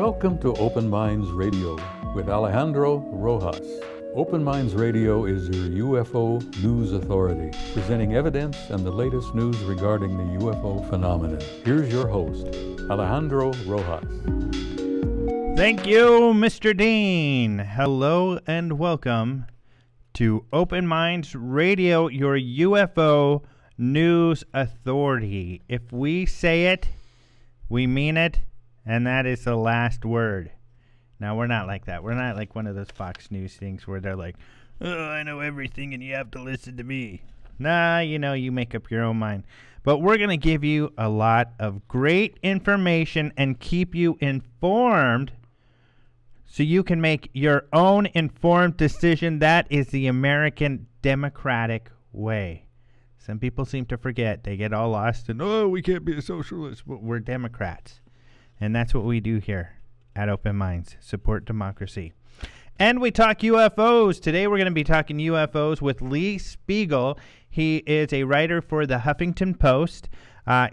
Welcome to Open Minds Radio with Alejandro Rojas. Open Minds Radio is your UFO news authority, presenting evidence and the latest news regarding the UFO phenomenon. Here's your host, Alejandro Rojas. Thank you, Mr. Dean. Hello and welcome to Open Minds Radio, your UFO news authority. If we say it, we mean it, and that is the last word. Now, we're not like that. We're not like one of those Fox News things where they're like, oh, I know everything and you have to listen to me. Nah, you make up your own mind. But we're going to give you a lot of great information and keep you informed so you can make your own informed decision. That is the American democratic way. Some people seem to forget. They get all lost and, oh, we can't be a socialist, but we're Democrats. And that's what we do here at Open Minds. Support democracy. And we talk UFOs. Today we're going to be talking UFOs with Lee Speigel. He is a writer for the Huffington Post.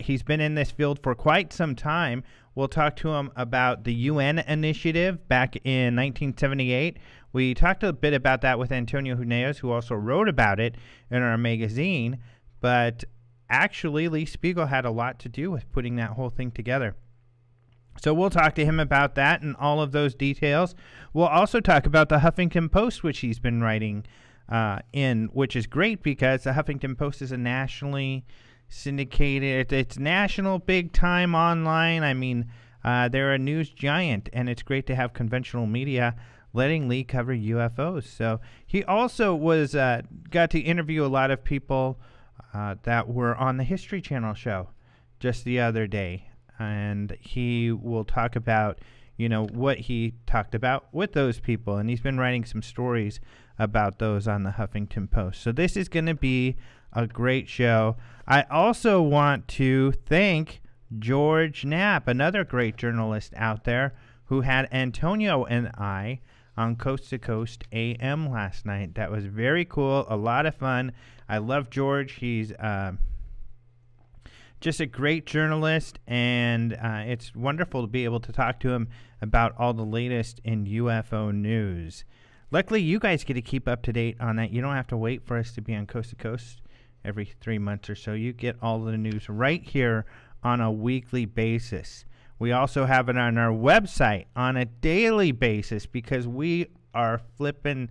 He's been in this field for quite some time. We'll talk to him about the UN initiative back in 1978. We talked a bit about that with Antonio Huneos, who also wrote about it in our magazine. But actually, Lee Speigel had a lot to do with putting that whole thing together. So we'll talk to him about that and all of those details. We'll also talk about the Huffington Post, which he's been writing in, which is great because the Huffington Post is a nationally syndicated, it's national, big time online. I mean, they're a news giant, and it's great to have conventional media letting Lee cover UFOs. So he also was got to interview a lot of people that were on the History Channel show just the other day. And he will talk about, what he talked about with those people. And he's been writing some stories about those on the Huffington Post. So this is going to be a great show. I also want to thank George Knapp, another great journalist out there, who had Antonio and I on Coast to Coast AM last night. That was very cool, a lot of fun. I love George. He's just a great journalist, and it's wonderful to be able to talk to him about all the latest in UFO news. Luckily, you guys get to keep up to date on that. You don't have to wait for us to be on Coast to Coast every 3 months or so. You get all the news right here on a weekly basis. We also have it on our website on a daily basis because we are flipping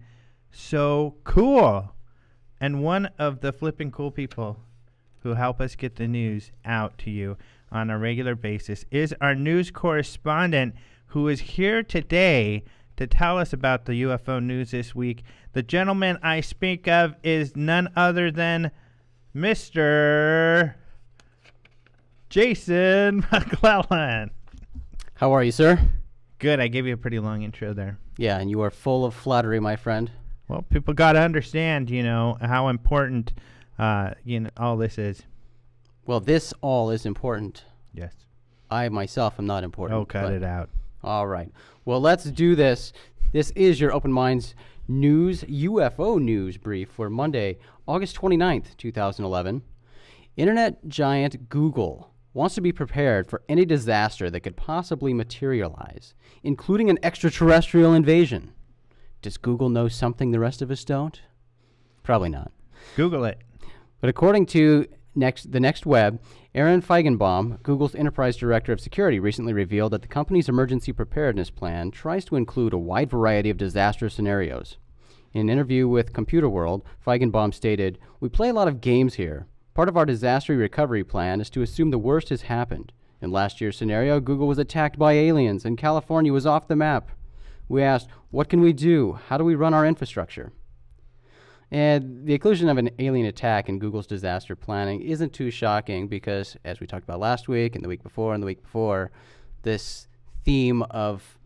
so cool. And one of the flipping cool people who help us get the news out to you on a regular basis is our news correspondent, who is here today to tell us about the UFO news this week. The gentleman I speak of is none other than Mr. Jason McClellan. How are you, sir? Good. I gave you a pretty long intro there. Yeah, and you are full of flattery, my friend. Well, people got to understand, how important all this is. Well, this all is important. Yes. I myself am not important. Oh, cut it out. All right. Well, let's do this. This is your Open Minds News, UFO News Brief for Monday, August 29th, 2011. Internet giant Google wants to be prepared for any disaster that could possibly materialize, including an extraterrestrial invasion. Does Google know something the rest of us don't? Probably not. Google it. But according to the Next Web, Aaron Feigenbaum, Google's enterprise director of security, recently revealed that the company's emergency preparedness plan tries to include a wide variety of disaster scenarios. In an interview with Computer World, Feigenbaum stated, "We play a lot of games here. Part of our disaster recovery plan is to assume the worst has happened. In last year's scenario, Google was attacked by aliens and California was off the map. We asked, what can we do? How do we run our infrastructure?" And the inclusion of an alien attack in Google's disaster planning isn't too shocking because, as we talked about last week and the week before, this theme of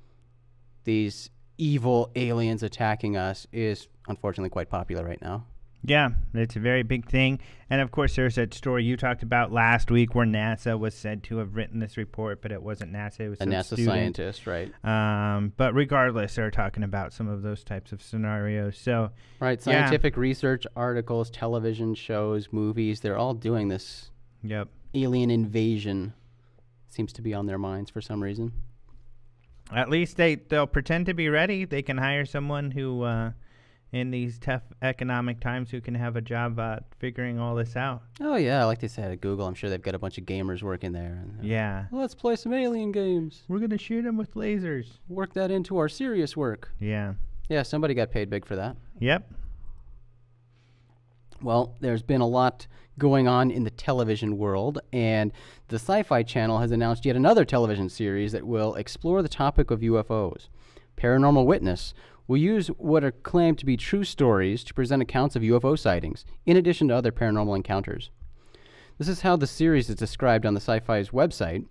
these evil aliens attacking us is unfortunately quite popular right now. Yeah, it's a very big thing. And, of course, there's that story you talked about last week where NASA was said to have written this report, but it wasn't NASA. It was a NASA scientist, right? But regardless, they're talking about some of those types of scenarios. So, right, scientific research, articles, television shows, movies, they're all doing this. Yep. Alien invasion seems to be on their minds for some reason. At least they'll pretend to be ready. They can hire someone who, in these tough economic times, who can have a job figuring all this out. Oh, yeah, like they said at Google, I'm sure they've got a bunch of gamers working there. And, yeah. Let's play some alien games. We're going to shoot them with lasers. Work that into our serious work. Yeah. Yeah, somebody got paid big for that. Yep. Well, there's been a lot going on in the television world, and the Sci-Fi Channel has announced yet another television series that will explore the topic of UFOs. Paranormal Witness will use what are claimed to be true stories to present accounts of UFO sightings, in addition to other paranormal encounters. This is how the series is described on the Sci-Fi's website.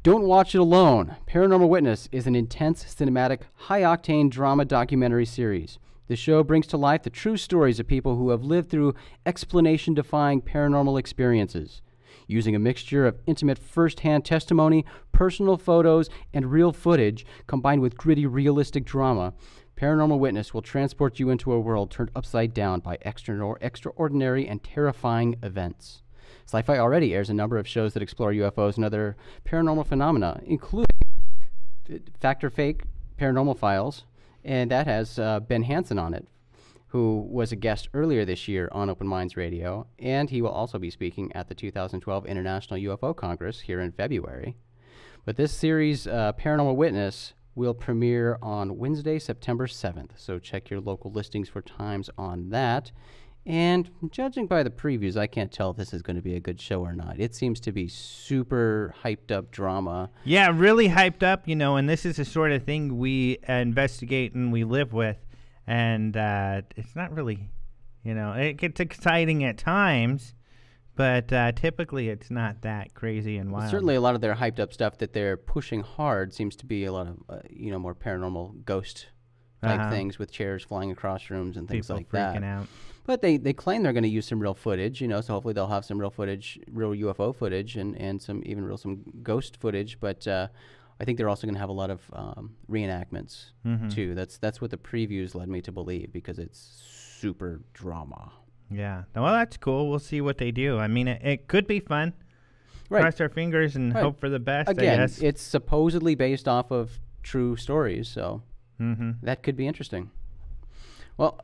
Don't watch it alone. Paranormal Witness is an intense, cinematic, high-octane drama documentary series. The show brings to life the true stories of people who have lived through explanation-defying paranormal experiences. Using a mixture of intimate first-hand testimony, personal photos, and real footage, combined with gritty, realistic drama, Paranormal Witness will transport you into a world turned upside down by extraordinary and terrifying events. Sci-Fi already airs a number of shows that explore UFOs and other paranormal phenomena, including Fact or Fake, Paranormal Files, and that has Ben Hansen on it, who was a guest earlier this year on Open Minds Radio, and he will also be speaking at the 2012 International UFO Congress here in February. But this series, Paranormal Witness, will premiere on Wednesday, September 7th, so check your local listings for times on that. And judging by the previews, I can't tell if this is going to be a good show or not. It seems to be super hyped up drama. Yeah, really hyped up, and this is the sort of thing we investigate and we live with. And it's not really, it gets exciting at times, but typically it's not that crazy and wild. Well, certainly a lot of their hyped up stuff that they're pushing hard seems to be a lot of, more paranormal ghost type things with chairs flying across rooms and things like that. People freaking out. But they claim they're going to use some real footage, so hopefully they'll have some real footage, real UFO footage, and some ghost footage. But I think they're also going to have a lot of reenactments too. That's what the previews led me to believe, because it's super drama. Yeah, well, that's cool. We'll see what they do. I mean, it could be fun. Right. Cross our fingers and hope for the best. Again, I guess. It's supposedly based off of true stories, so that could be interesting. Well,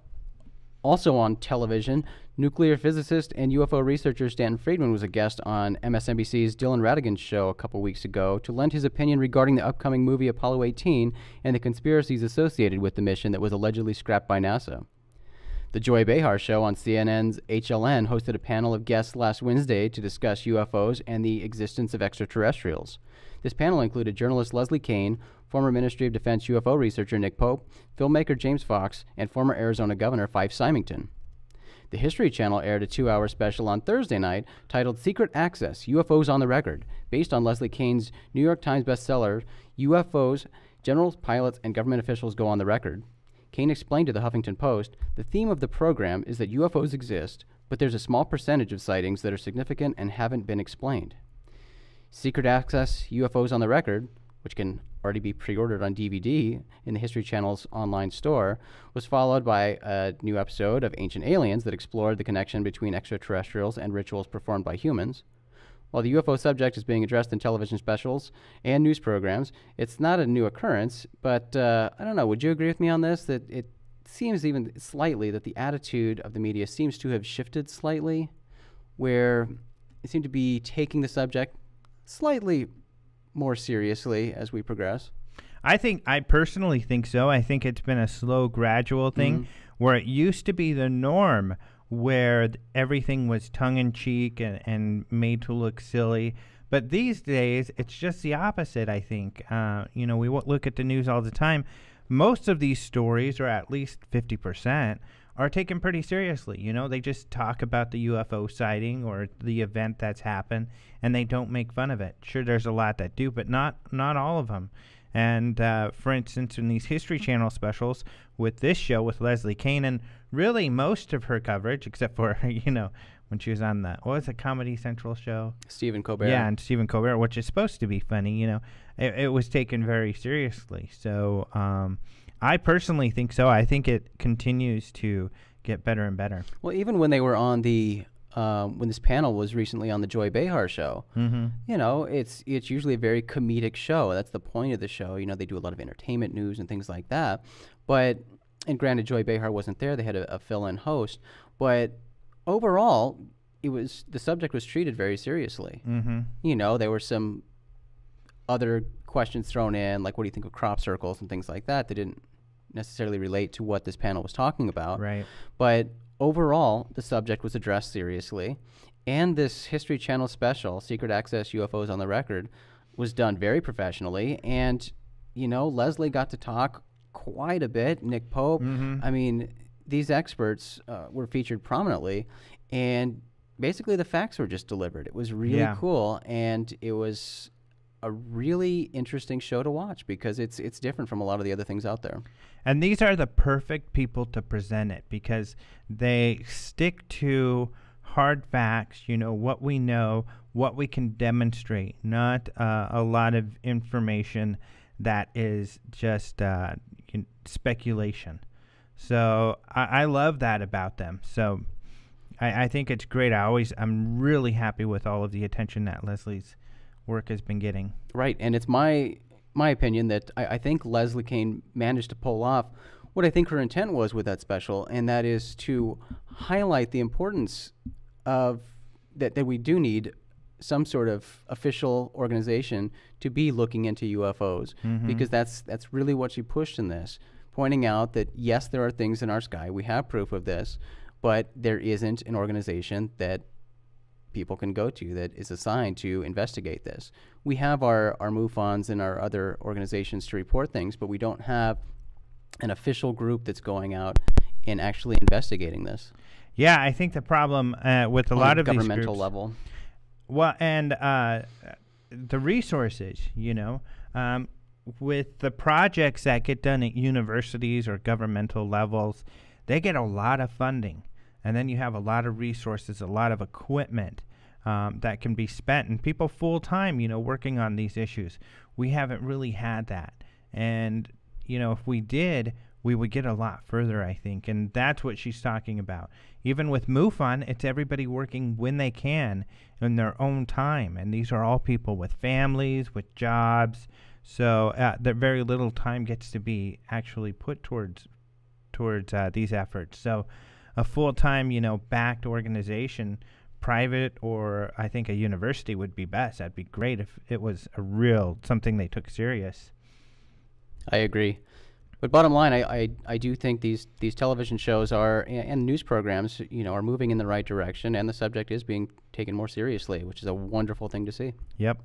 also on television, nuclear physicist and UFO researcher Stanton Friedman was a guest on MSNBC's Dylan Ratigan's show a couple weeks ago to lend his opinion regarding the upcoming movie Apollo 18 and the conspiracies associated with the mission that was allegedly scrapped by NASA. The Joy Behar show on CNN's HLN hosted a panel of guests last Wednesday to discuss UFOs and the existence of extraterrestrials. This panel included journalist Leslie Kean, former Ministry of Defense UFO researcher Nick Pope, filmmaker James Fox, and former Arizona Governor Fife Symington. The History Channel aired a 2-hour special on Thursday night titled Secret Access, UFOs on the Record, based on Leslie Kean's New York Times bestseller, UFOs, Generals, Pilots, and Government Officials Go on the Record. Kean explained to the Huffington Post, the theme of the program is that UFOs exist, but there's a small percentage of sightings that are significant and haven't been explained. Secret Access, UFOs on the Record, which can already be pre-ordered on DVD in the History Channel's online store, was followed by a new episode of Ancient Aliens that explored the connection between extraterrestrials and rituals performed by humans. While the UFO subject is being addressed in television specials and news programs, it's not a new occurrence, but I don't know, would you agree with me on this, that it seems even slightly that the attitude of the media seems to have shifted slightly, where they seem to be taking the subject slightly more seriously as we progress? I personally think so. I think it's been a slow, gradual thing where it used to be the norm, where everything was tongue-in-cheek and made to look silly. But these days, it's just the opposite, I think. We look at the news all the time. Most of these stories, or at least 50%, are taken pretty seriously. They just talk about the UFO sighting or the event that's happened, and they don't make fun of it. Sure, there's a lot that do, but not all of them. And for instance, in these History Channel specials with this show with Leslie Kean, and really most of her coverage, except for, when she was on the, what was the Comedy Central show? Stephen Colbert. Yeah, and Stephen Colbert, which is supposed to be funny, it was taken very seriously. So I personally think so. I think it continues to get better and better. Well, even when they were on the when this panel was recently on the Joy Behar show. Mm-hmm. You know, it's usually a very comedic show. That's the point of the show. You know, they do a lot of entertainment news and things like that. But, and granted, Joy Behar wasn't there. They had a fill-in host. But overall, the subject was treated very seriously. Mm-hmm. You know, there were some other questions thrown in, like what do you think of crop circles and things like that didn't necessarily relate to what this panel was talking about. Right. But overall, the subject was addressed seriously, and this History Channel special, Secret Access UFOs on the Record, was done very professionally. And, you know, Leslie got to talk quite a bit, Nick Pope. Mm-hmm. I mean, these experts were featured prominently, and basically the facts were just delivered. It was really cool, and it was a really interesting show to watch because it's different from a lot of the other things out there. And these are the perfect people to present it because they stick to hard facts, you know, what we know, what we can demonstrate, not a lot of information that is just speculation. So I love that about them. So I think it's great. I'm really happy with all of the attention that Leslie's work has been getting. Right, and it's my opinion that I think Leslie Kane managed to pull off what I think her intent was with that special, and that is to highlight the importance of that we do need some sort of official organization to be looking into UFOs, because that's really what she pushed in this, pointing out that yes, there are things in our sky, we have proof of this, but there isn't an organization that people can go to that is assigned to investigate this. We have our MUFONs and our other organizations to report things, but we don't have an official group that's going out and actually investigating this. Yeah, I think the problem with a lot of these governmental groups, level. Well, and the resources, you know, with the projects that get done at universities or governmental levels, they get a lot of funding. And then you have a lot of resources, a lot of equipment that can be spent, and people full-time, you know, working on these issues. We haven't really had that. And, you know, if we did, we would get a lot further, I think. And that's what she's talking about. Even with MUFON, it's everybody working when they can in their own time. And these are all people with families, with jobs. So that very little time gets to be actually put towards these efforts. So a full-time, you know, backed organization, private or I think a university would be best. That'd be great if it was something they took serious. I agree. But bottom line, I do think these television shows and news programs, you know, are moving in the right direction, and the subject is being taken more seriously, which is a wonderful thing to see. Yep.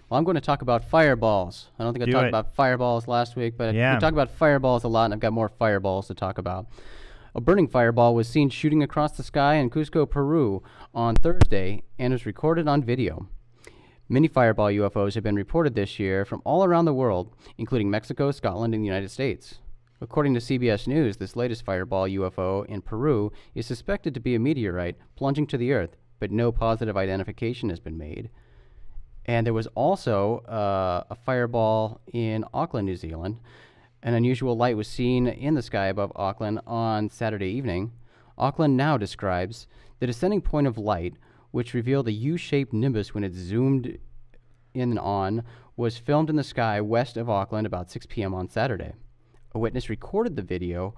Well, I'm going to talk about fireballs. I don't think I talked about fireballs last week, but we talk about fireballs a lot, and I've got more fireballs to talk about. A burning fireball was seen shooting across the sky in Cusco, Peru on Thursday and was recorded on video. Many fireball UFOs have been reported this year from all around the world, including Mexico, Scotland, and the United States. According to CBS News, this latest fireball UFO in Peru is suspected to be a meteorite plunging to the Earth, but no positive identification has been made. And there was also a fireball in Auckland, New Zealand. An unusual light was seen in the sky above Auckland on Saturday evening. Auckland Now describes the descending point of light, which revealed a U-shaped nimbus when it zoomed in and on, was filmed in the sky west of Auckland about 6 p.m. on Saturday. A witness recorded the video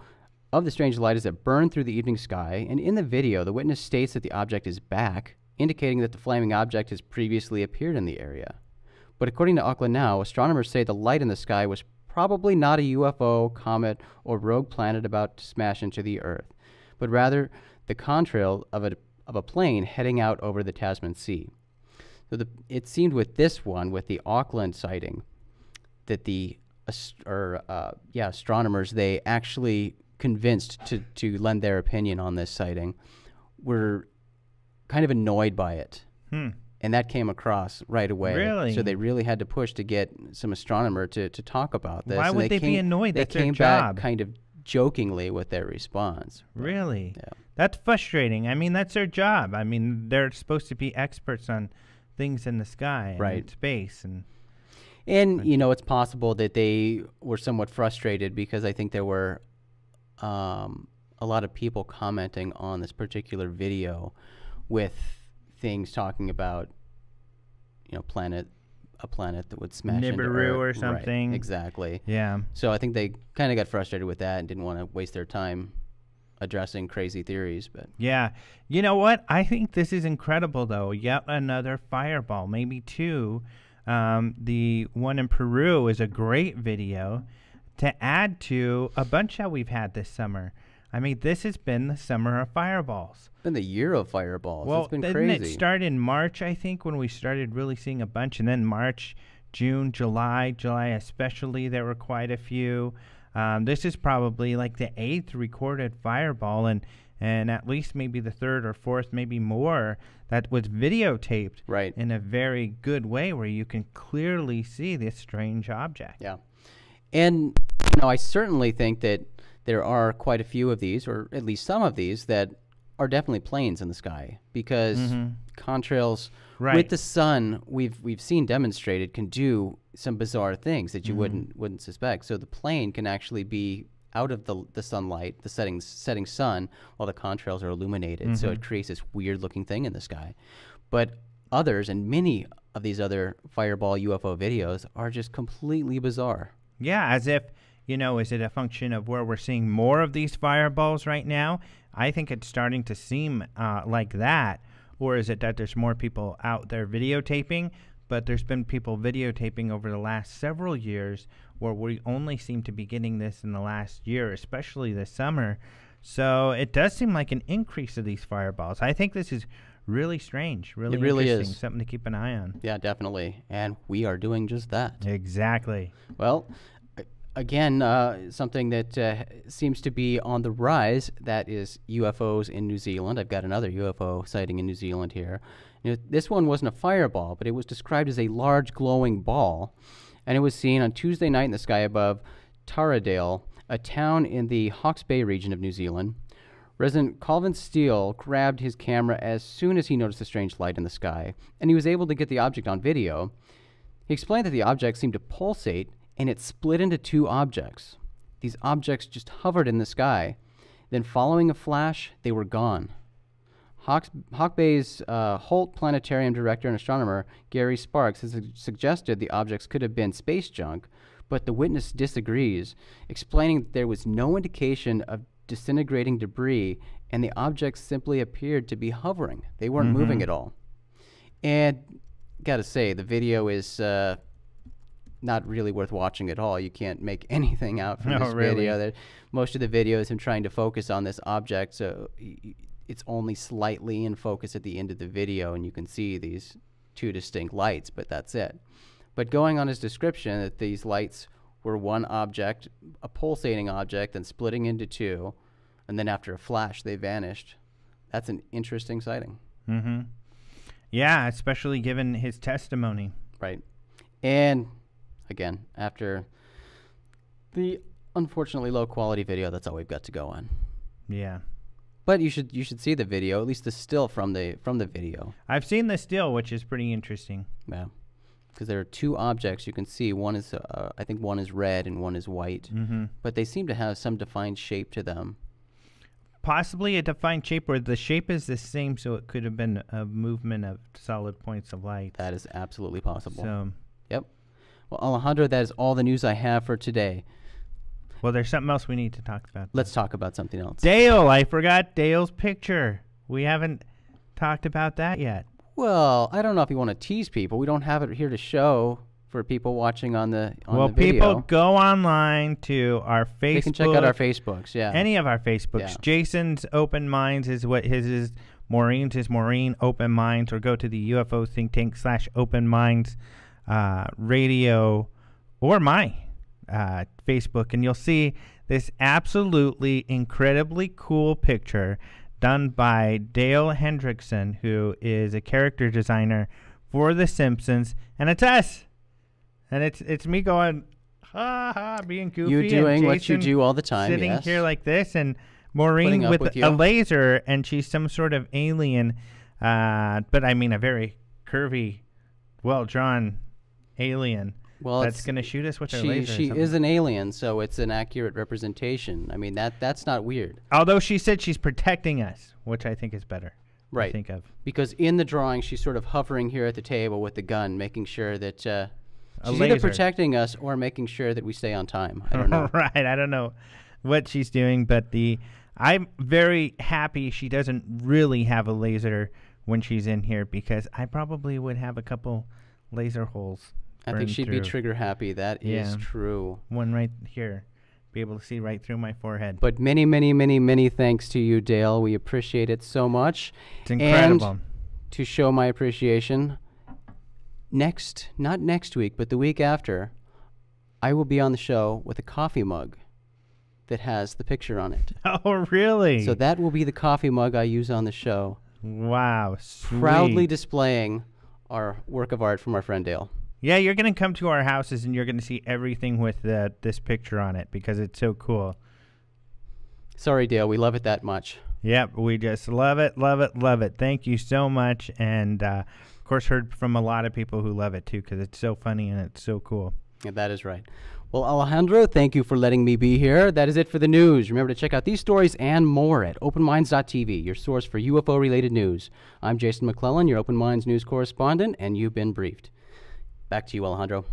of the strange light as it burned through the evening sky, and in the video, the witness states that the object is back, indicating that the flaming object has previously appeared in the area. But according to Auckland Now, astronomers say the light in the sky was probably not a UFO, comet, or rogue planet about to smash into the Earth, but rather the contrail of a plane heading out over the Tasman Sea. So it seemed with this one, with the Auckland sighting, that the astronomers, they actually convinced to lend their opinion on this sighting, were kind of annoyed by it. And that came across right away. Really? So they really had to push to get some astronomer to talk about this. Why would they be annoyed? That's their job. They came back kind of jokingly with their response. Really? Yeah. That's frustrating. I mean, that's their job. I mean, they're supposed to be experts on things in the sky and in space. And you know, it's possible that they were somewhat frustrated because I think there were a lot of people commenting on this particular video with things talking about, a planet that would smash into Nibiru Earth. or something. Right, exactly. Yeah. So I think they kind of got frustrated with that and didn't want to waste their time addressing crazy theories. But Yeah. You know what? I think this is incredible, though. Yet another fireball, maybe two. The one in Peru is a great video to add to a bunch that we've had this summer. I mean, this has been the summer of fireballs. been the year of fireballs. Well, it's been didn't crazy. it start in March, I think, when we started really seeing a bunch, and then March, June, July especially, there were quite a few. This is probably like the 8th recorded fireball, and at least maybe the 3rd or 4th, maybe more, that was videotaped Right. in a very good way where you can clearly see this strange object. Yeah. And, I certainly think that there are quite a few of these, or at least some of these, that are definitely planes in the sky, because contrails with the sun, we've seen demonstrated, can do some bizarre things that you wouldn't suspect. So the plane can actually be out of the sunlight, the setting sun, while the contrails are illuminated. So it creates this weird looking thing in the sky. But others, and many of these other fireball UFO videos, are just completely bizarre. Yeah, as if, is it a function of where we're seeing more of these fireballs right now? I think it's starting to seem like that. Or is it that there's more people out there videotaping? But there's been people videotaping over the last several years where we only seem to be getting this in the last year, especially this summer. So it does seem like an increase of these fireballs. I think this is really strange, really interesting, is. something to keep an eye on. Yeah, definitely. And we are doing just that. Exactly. Well, again, something that seems to be on the rise, that is UFOs in New Zealand. I've got another UFO sighting in New Zealand here. This one wasn't a fireball, but it was described as a large glowing ball, and it was seen on Tuesday night in the sky above Taradale, a town in the Hawke's Bay region of New Zealand. Resident Colvin Steele grabbed his camera as soon as he noticed a strange light in the sky, and he was able to get the object on video. He explained that the object seemed to pulsate, and it split into two objects. These objects just hovered in the sky. Then following a flash, they were gone. Hawke's Bay's Holt Planetarium director and astronomer Gary Sparks has suggested the objects could have been space junk, but the witness disagrees, explaining that there was no indication of disintegrating debris, and the objects simply appeared to be hovering. They weren't moving at all. And gotta say, the video is not really worth watching at all. You can't make anything out from this video. Most of the video is him trying to focus on this object, so it's only slightly in focus at the end of the video, and you can see these two distinct lights, but that's it. But going on his description that these lights were one object, a pulsating object, and splitting into two, and then after a flash they vanished, that's an interesting sighting. Yeah, especially given his testimony. Right. And again, after the unfortunately low quality video, that's all we've got to go on. Yeah. But you should see the video, at least the still from the video. I've seen the still, which is pretty interesting. Yeah, because there are two objects you can see. One is, I think one is red and one is white. But they seem to have some defined shape to them. Possibly a defined shape where the shape is the same, so it could have been a movement of solid points of light. That is absolutely possible. So, yep. Well, Alejandro, that is all the news I have for today. well, there's something else we need to talk about. Let's talk about something else. Dale, I forgot Dale's picture. We haven't talked about that yet. Well, I don't know if you want to tease people. We don't have it here to show for people watching on the Well, the video. people go online to our Facebook. They can check out our Facebooks, yeah. Any of our Facebooks. Yeah. Jason's Open Minds is what his is. Maureen's is Maureen Open Minds, or go to the UFO Think Tank /Open Minds radio or my Facebook, and you'll see this absolutely incredibly cool picture done by Dale Hendrickson, who is a character designer for The Simpsons, and it's us. And it's me going, ha ha, being goofy. You doing and what you do all the time, sitting yes. here like this, and Maureen with a laser, and she's some sort of alien, but I mean a very curvy, well-drawn alien that's going to shoot us with her laser. She is an alien, so it's an accurate representation. I mean, that's not weird. Although she said she's protecting us, which I think is better. Right. I think of. Because in the drawing, she's sort of hovering here at the table with the gun, making sure that she's either laser. protecting us or making sure that we stay on time. I don't know. Right. I don't know what she's doing, but I'm very happy she doesn't really have a laser when she's in here, because I probably would have a couple laser holes. I think she'd be trigger happy. That is true. One right here. Be able to see right through my forehead. But many, many, many, many thanks to you, Dale. We appreciate it so much. It's incredible. And to show my appreciation, not next week, but the week after, I will be on the show with a coffee mug that has the picture on it. Oh, really? So that will be the coffee mug I use on the show. Wow. Sweet. Proudly displaying our work of art from our friend Dale. Yeah, you're going to come to our houses and you're going to see everything with this picture on it, because it's so cool. Sorry, Dale. We love it that much. Yep, we just love it, love it, love it. Thank you so much. And, of course, heard from a lot of people who love it, too, because it's so funny and it's so cool. Yeah, that is right. Well, Alejandro, thank you for letting me be here. That is it for the news. Remember to check out these stories and more at openminds.tv, your source for UFO-related news. I'm Jason McClellan, your Open Minds news correspondent, and you've been briefed. Back to you, Alejandro.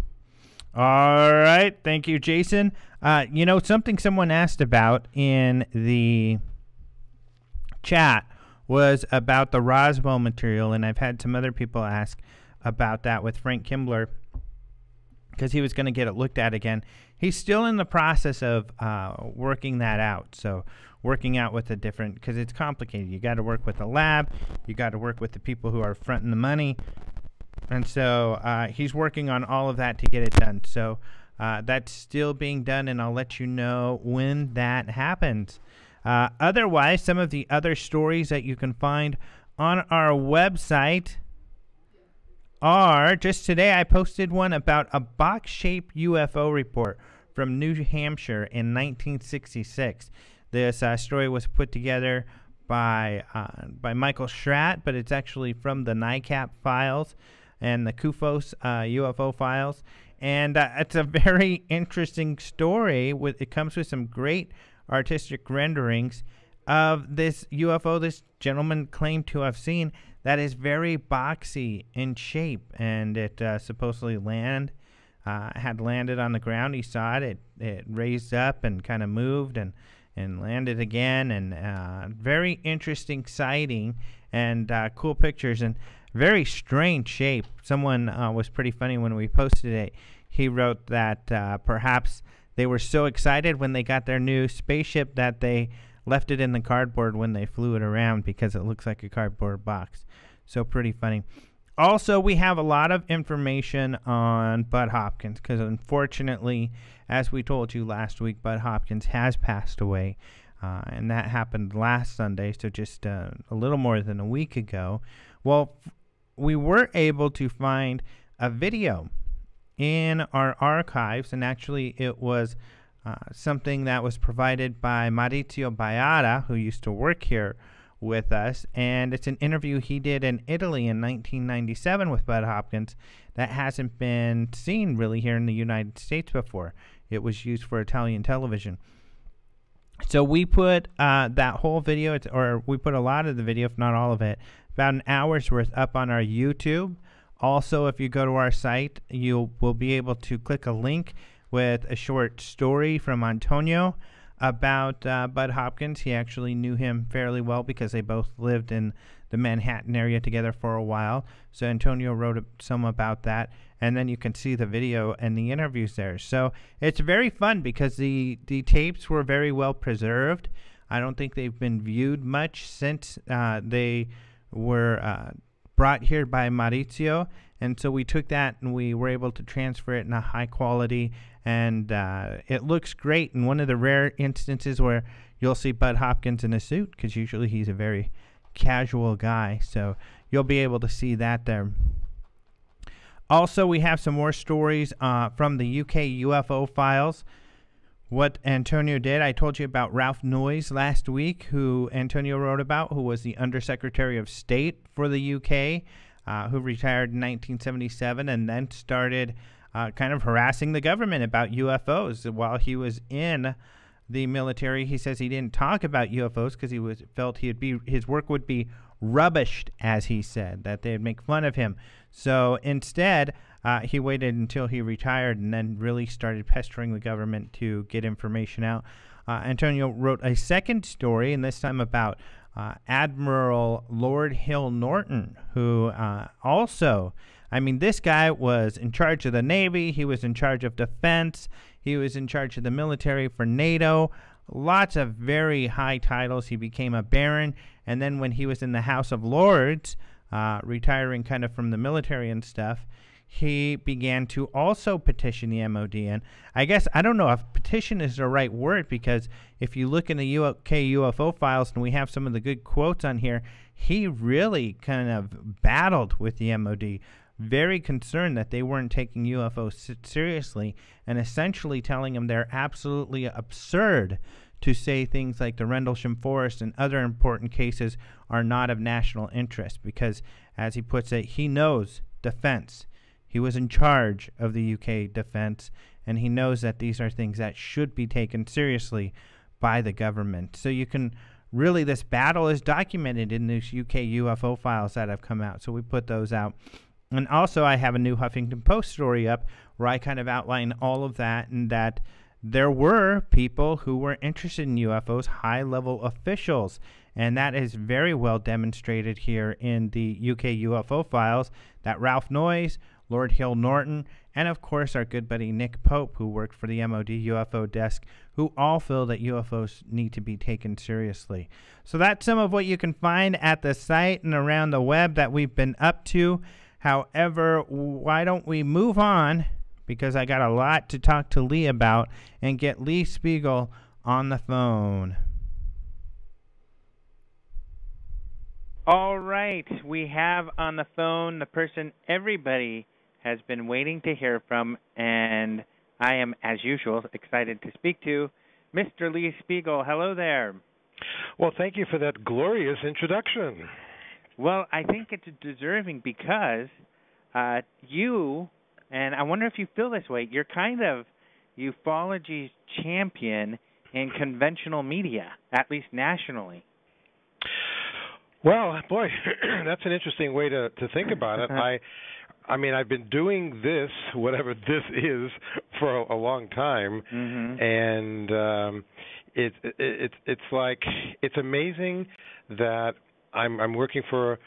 All right. Thank you, Jason. Something someone asked about in the chat was about the Roswell material, and I've had some other people ask about that with Frank Kimbler, because he was going to get it looked at again. He's still in the process of working that out. So working out with the different, because it's complicated. You got to work with the lab. You got to work with the people who are fronting the money. And so he's working on all of that to get it done. So that's still being done, and I'll let you know when that happens. Otherwise, some of the other stories that you can find on our website are, just today I posted one about a box-shaped UFO report from New Hampshire in 1966. This story was put together by Michael Schratt, but it's actually from the NICAP files and the CUFOS UFO files. And it's a very interesting story. It comes with some great artistic renderings of this UFO this gentleman claimed to have seen that is very boxy in shape, and it supposedly had landed on the ground. He saw it. It raised up and kind of moved and landed again, and very interesting sighting and cool pictures and very strange shape. Someone was pretty funny when we posted it. He wrote that perhaps they were so excited when they got their new spaceship that they left it in the cardboard when they flew it around, because it looks like a cardboard box. So pretty funny. Also, we have a lot of information on Bud Hopkins, because unfortunately, as we told you last week, Bud Hopkins has passed away. And that happened last Sunday, so just a little more than a week ago. Well, we were able to find a video in our archives, and actually it was something that was provided by Maurizio Baiada, who used to work here with us, and it's an interview he did in Italy in 1997 with Bud Hopkins that hasn't been seen really here in the United States before. It was used for Italian television. So we put that whole video, or we put a lot of the video, if not all of it, about an hour's worth up on our YouTube. Also, if you go to our site, you will be able to click a link with a short story from Antonio about Bud Hopkins. He actually knew him fairly well because they both lived in the Manhattan area together for a while. So Antonio wrote some about that, and then you can see the video and the interviews there. So it's very fun because the tapes were very well preserved. I don't think they've been viewed much since they were brought here by Maurizio, and so we took that and we were able to transfer it in a high quality, and it looks great. And one of the rare instances where you'll see Bud Hopkins in a suit, because usually he's a very casual guy, so you'll be able to see that there. Also, we have some more stories from the UK UFO files. What Antonio did, I told you about Ralph Noyes last week, who Antonio wrote about, who was the Undersecretary of State for the UK, who retired in 1977 and then started kind of harassing the government about UFOs. While he was in the military, he says he didn't talk about UFOs because he felt his work would be rubbished, as he said, that they'd make fun of him. So instead, he waited until he retired and then really started pestering the government to get information out. Antonio wrote a second story, and this time about Admiral Lord Hill Norton, who also, I mean, this guy was in charge of the Navy. He was in charge of defense. He was in charge of the military for NATO. Lots of very high titles. He became a baron. And then when he was in the House of Lords, retiring kind of from the military and stuff, he began to also petition the MOD. And I guess, I don't know if petition is the right word, because if you look in the UK UFO files, and we have some of the good quotes on here, he really kind of battled with the MOD, very concerned that they weren't taking UFOs seriously, and essentially telling them they're absolutely absurd to say things like the Rendlesham Forest and other important cases are not of national interest, because, as he puts it, he knows defense. He was in charge of the UK defense, and he knows that these are things that should be taken seriously by the government. So you can really, this battle is documented in these UK UFO files that have come out. So we put those out. And also I have a new Huffington Post story up where I kind of outline all of that, and that there were people who were interested in UFOs, high-level officials, and that is very well demonstrated here in the UK UFO files, that Ralph Noyes, Lord Hill Norton, and of course our good buddy Nick Pope, who worked for the MOD UFO desk, who all feel that UFOs need to be taken seriously. So that's some of what you can find at the site and around the web that we've been up to. However, why don't we move on, because I got a lot to talk to Lee about, and get Lee Speigel on the phone. All right, we have on the phone the person everybody has been waiting to hear from, and I am, as usual, excited to speak to Mr. Lee Speigel. Hello there. Well, thank you for that glorious introduction. Well, I think it's deserving, because you, and I wonder if you feel this way, you're kind of ufology's champion in conventional media, at least nationally. Well, boy, that's an interesting way to think about it. I mean, I've been doing this, whatever this is, for a long time, and it's like, it's amazing that I'm working for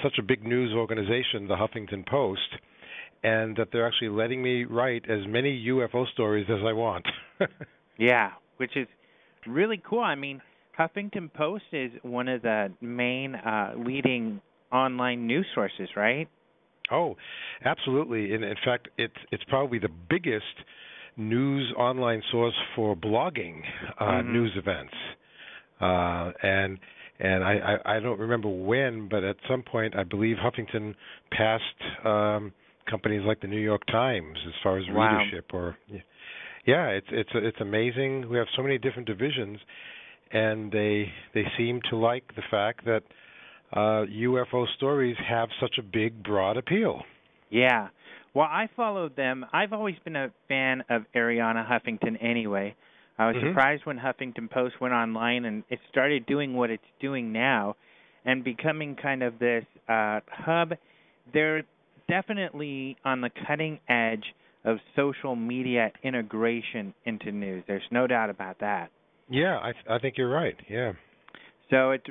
such a big news organization, the Huffington Post, and that they're actually letting me write as many UFO stories as I want. Yeah, which is really cool. I mean, Huffington Post is one of the main leading online news sources, right? Oh, absolutely. In fact, it's probably the biggest news online source for blogging news events. And I don't remember when, but at some point I believe Huffington passed companies like the New York Times as far as readership. Or it's amazing. We have so many different divisions, and they seem to like the fact that UFO stories have such a big, broad appeal. Yeah. Well, I followed them. I've always been a fan of Arianna Huffington anyway. I was surprised when Huffington Post went online and it started doing what it's doing now and becoming kind of this hub. They're definitely on the cutting edge of social media integration into news. There's no doubt about that. Yeah, I think you're right, yeah. So it's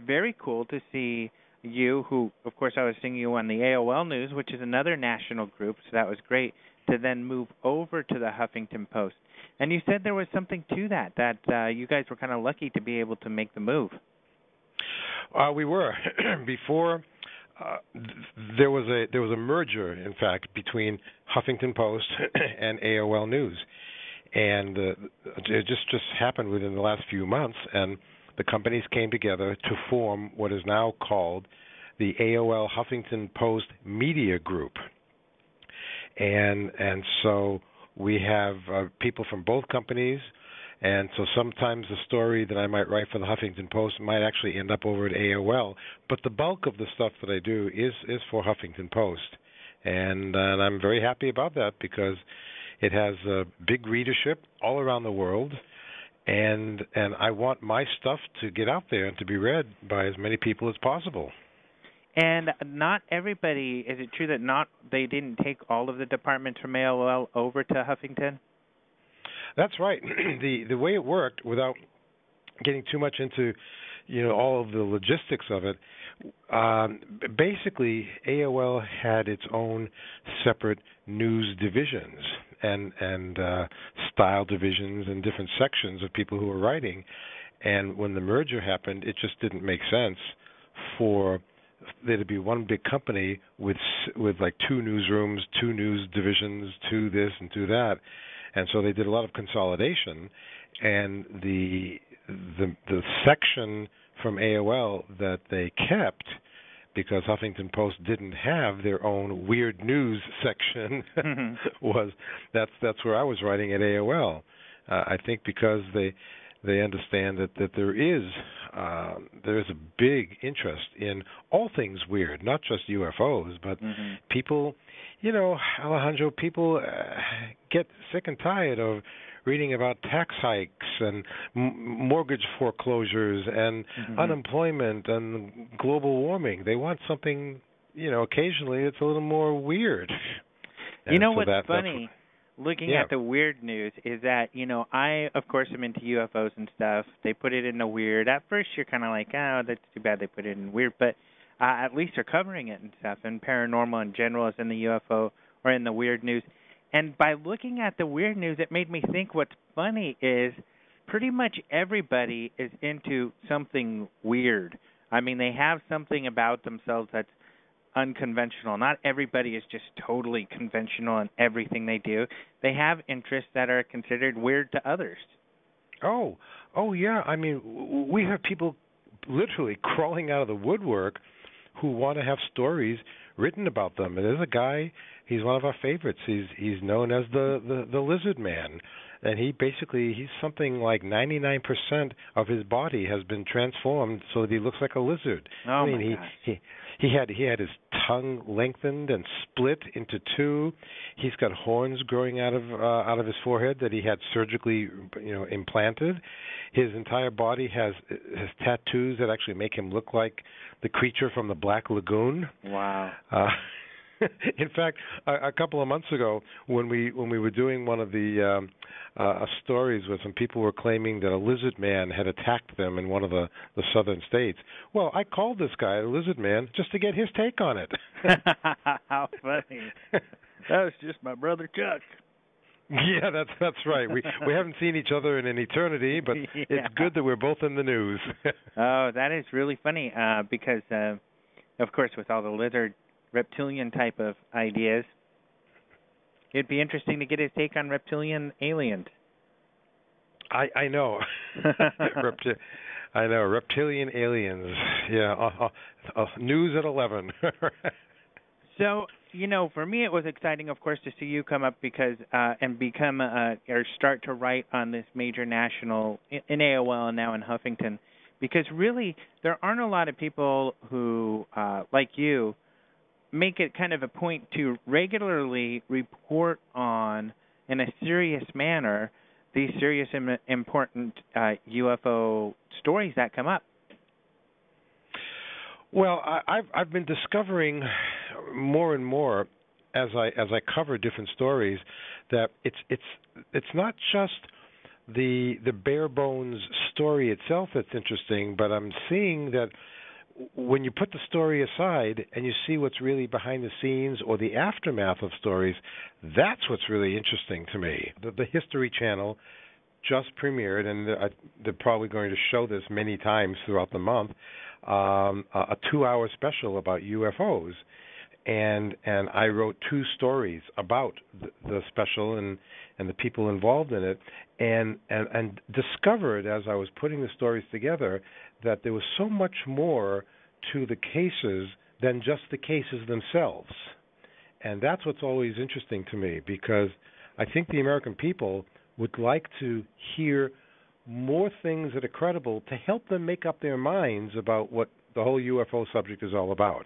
very cool to see you, who, of course, I was seeing you on the AOL News, which is another national group, so that was great, to then move over to the Huffington Post. And you said there was something to that you guys were kind of lucky to be able to make the move. We were. Before, there was a merger, in fact, between Huffington Post and AOL News. And it just happened within the last few months, and the companies came together to form what is now called the AOL Huffington Post Media Group. And so we have people from both companies, and so sometimes the story that I might write for the Huffington Post might actually end up over at AOL, but the bulk of the stuff that I do is for Huffington Post. And I'm very happy about that, because it has big readership all around the world, and I want my stuff to get out there and to be read by as many people as possible. And not everybody, is it true that they didn't take all of the departments from AOL over to Huffington? That's right. The way it worked, without getting too much into all of the logistics of it, basically AOL had its own separate news divisions and style divisions and different sections of people who were writing. And when the merger happened, it just didn't make sense for there to be one big company with like two newsrooms, two news divisions, two this and two that. And so they did a lot of consolidation, and the section from AOL that they kept, because Huffington Post didn't have their own weird news section, that's where I was writing at AOL. I think because they understand that there is a big interest in all things weird, not just UFOs, but people. Alejandro, people get sick and tired of reading about tax hikes and mortgage foreclosures and unemployment and global warming. They want something, occasionally it's a little more weird. And what's funny, looking at the weird news, is that, I, of course, am into UFOs and stuff. They put it in the weird. At first, you're kind of like, oh, that's too bad they put it in weird. But at least they're covering it and stuff. And paranormal in general is in the UFO or in the weird news. And by looking at the weird news, it made me think what's funny is pretty much everybody is into something weird. I mean, they have something about themselves that's unconventional. Not everybody is just totally conventional in everything they do. They have interests that are considered weird to others. Oh, yeah. I mean, we have people literally crawling out of the woodwork who want to have stories written about them. And there's a guy, he's one of our favorites. He's known as the Lizard Man. And he's something like 99% of his body has been transformed so that he looks like a lizard. Oh, my gosh. He had his tongue lengthened and split into two. He's got horns growing out of his forehead that he had surgically, implanted. His entire body has tattoos that actually make him look like the creature from the Black Lagoon. Wow. In fact, a couple of months ago, when we were doing one of the stories where some people were claiming that a lizard man had attacked them in one of the southern states, well, I called this guy a lizard man just to get his take on it. How funny! That was just my brother Chuck. Yeah, that's right. We haven't seen each other in an eternity, but it's good that we're both in the news. Oh, that is really funny because, of course, with all the lizard reptilian type of ideas, it'd be interesting to get his take on reptilian aliens. I know. I know, reptilian aliens. Yeah, news at 11. So, for me it was exciting, of course, to see you come up because and become or start to write on this major national in AOL and now in Huffington, because really there aren't a lot of people who, like you, make it kind of a point to regularly report on, in a serious manner, these serious and important UFO stories that come up. Well, I've been discovering more and more as I cover different stories that it's not just the bare bones story itself that's interesting, but I'm seeing that when you put the story aside and you see what's really behind the scenes or the aftermath of stories, that's what's really interesting to me. The History Channel just premiered, and they're probably going to show this many times throughout the month, a 2-hour special about UFOs. And I wrote 2 stories about the special and the people involved in it, and discovered as I was putting the stories together that there was so much more to the cases than just the cases themselves. And that's what's always interesting to me, because I think the American people would like to hear more things that are credible to help them make up their minds about what the whole UFO subject is all about.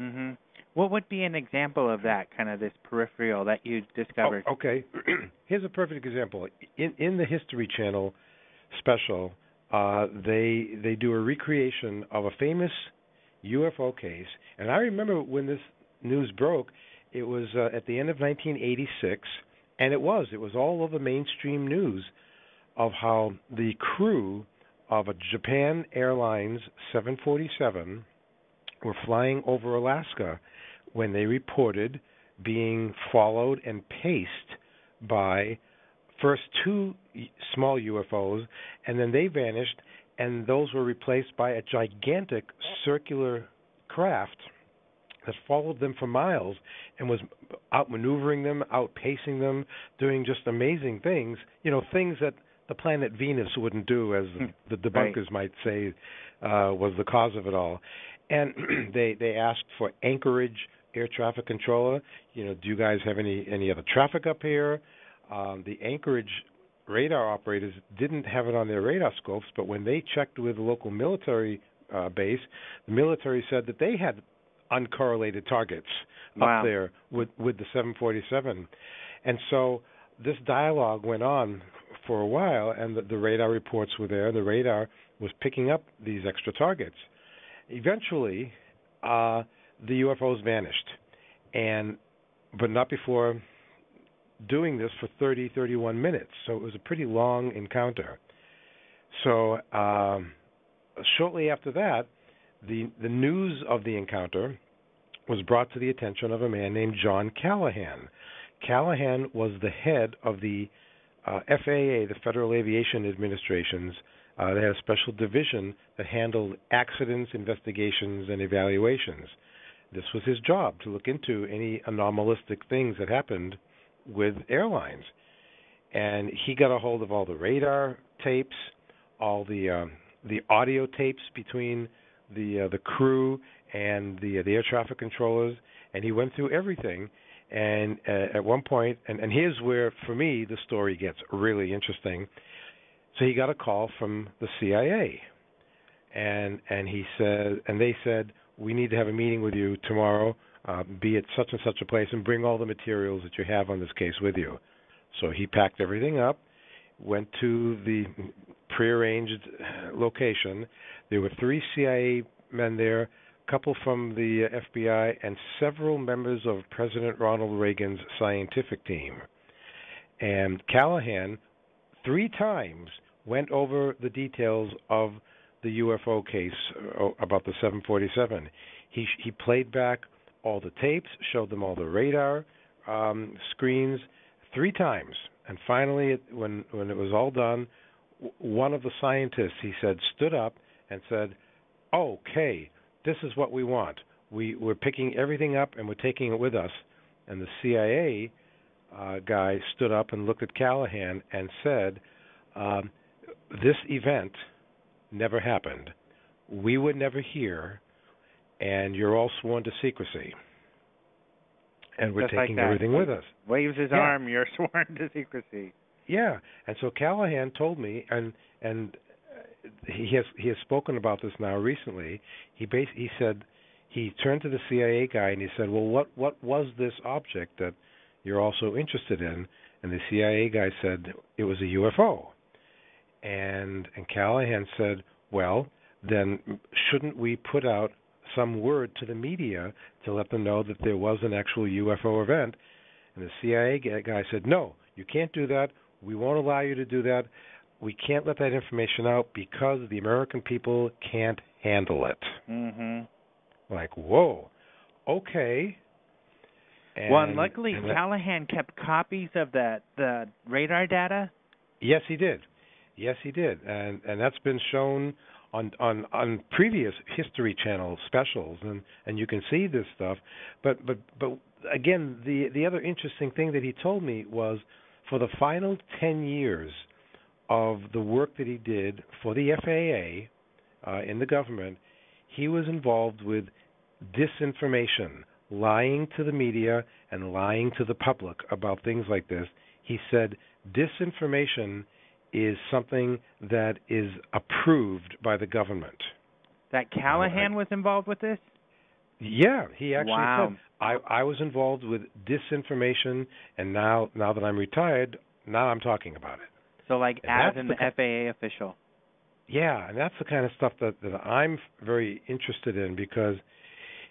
Mm-hmm. What would be an example of that, kind of this peripheral that you discovered? Oh, okay. Here's a perfect example. In the History Channel, special, they do a recreation of a famous UFO case. And I remember when this news broke, it was at the end of 1986, and it was all over mainstream news of how the crew of a Japan Airlines 747 were flying over Alaska when they reported being followed and paced by first two small UFOs, and then they vanished, and those were replaced by a gigantic circular craft that followed them for miles and was outmaneuvering them, outpacing them, doing just amazing things, things that the planet Venus wouldn't do, as the debunkers might say, was the cause of it all. And they asked for Anchorage air traffic controller, do you guys have any other traffic up here? The Anchorage radar operators didn't have it on their radar scopes, but when they checked with the local military base, the military said that they had uncorrelated targets up there with the 747. And so this dialogue went on for a while, and the radar reports were there. The radar was picking up these extra targets. Eventually, the UFOs vanished, but not before doing this for 31 minutes. So it was a pretty long encounter. So shortly after that, the news of the encounter was brought to the attention of a man named John Callahan. Callahan was the head of the FAA, the Federal Aviation Administration's. They had a special division that handled accidents, investigations, and evaluations. This was his job, to look into any anomalistic things that happened with airlines. And he got a hold of all the radar tapes, all the audio tapes between the crew and the air traffic controllers, and he went through everything. And at one point, and here's where, for me, the story gets really interesting. So he got a call from the CIA, and they said, we need to have a meeting with you tomorrow, be at such and such a place, and bring all the materials that you have on this case with you. So he packed everything up, went to the prearranged location. There were 3 CIA men there, a couple from the FBI, and several members of President Ronald Reagan's scientific team. And Callahan 3 times went over the details of the UFO case about the 747. He played back all the tapes, showed them all the radar screens 3 times. And finally, when it was all done, one of the scientists, he said, stood up and said, okay, this is what we want. We're picking everything up and we're taking it with us. And the CIA guy stood up and looked at Callahan and said, this event never happened. We would never hear, and you're all sworn to secrecy. And we're just taking like everything with us. Waves his arm, you're sworn to secrecy. Yeah, and so Callahan told me, and he has spoken about this now recently. He said he turned to the CIA guy and he said, well, what was this object that you're also interested in? And the CIA guy said it was a UFO. And Callahan said, well, then shouldn't we put out some word to the media to let them know that there was an actual UFO event? And the CIA guy said, no, you can't do that. We won't allow you to do that. We can't let that information out because the American people can't handle it. Mm-hmm. Like, whoa, okay. And luckily, Callahan kept copies of the radar data. Yes, he did. And that's been shown on previous History Channel specials, and you can see this stuff. But again, the other interesting thing that he told me was for the final 10 years of the work that he did for the FAA in the government, he was involved with disinformation, lying to the media and lying to the public about things like this. He said disinformation is something that is approved by the government. That Callahan was involved with this? Yeah, he actually wow. said, I was involved with disinformation, and now that I'm retired, now I'm talking about it. So, like, as an FAA official. Yeah, and that's the kind of stuff that I'm very interested in, because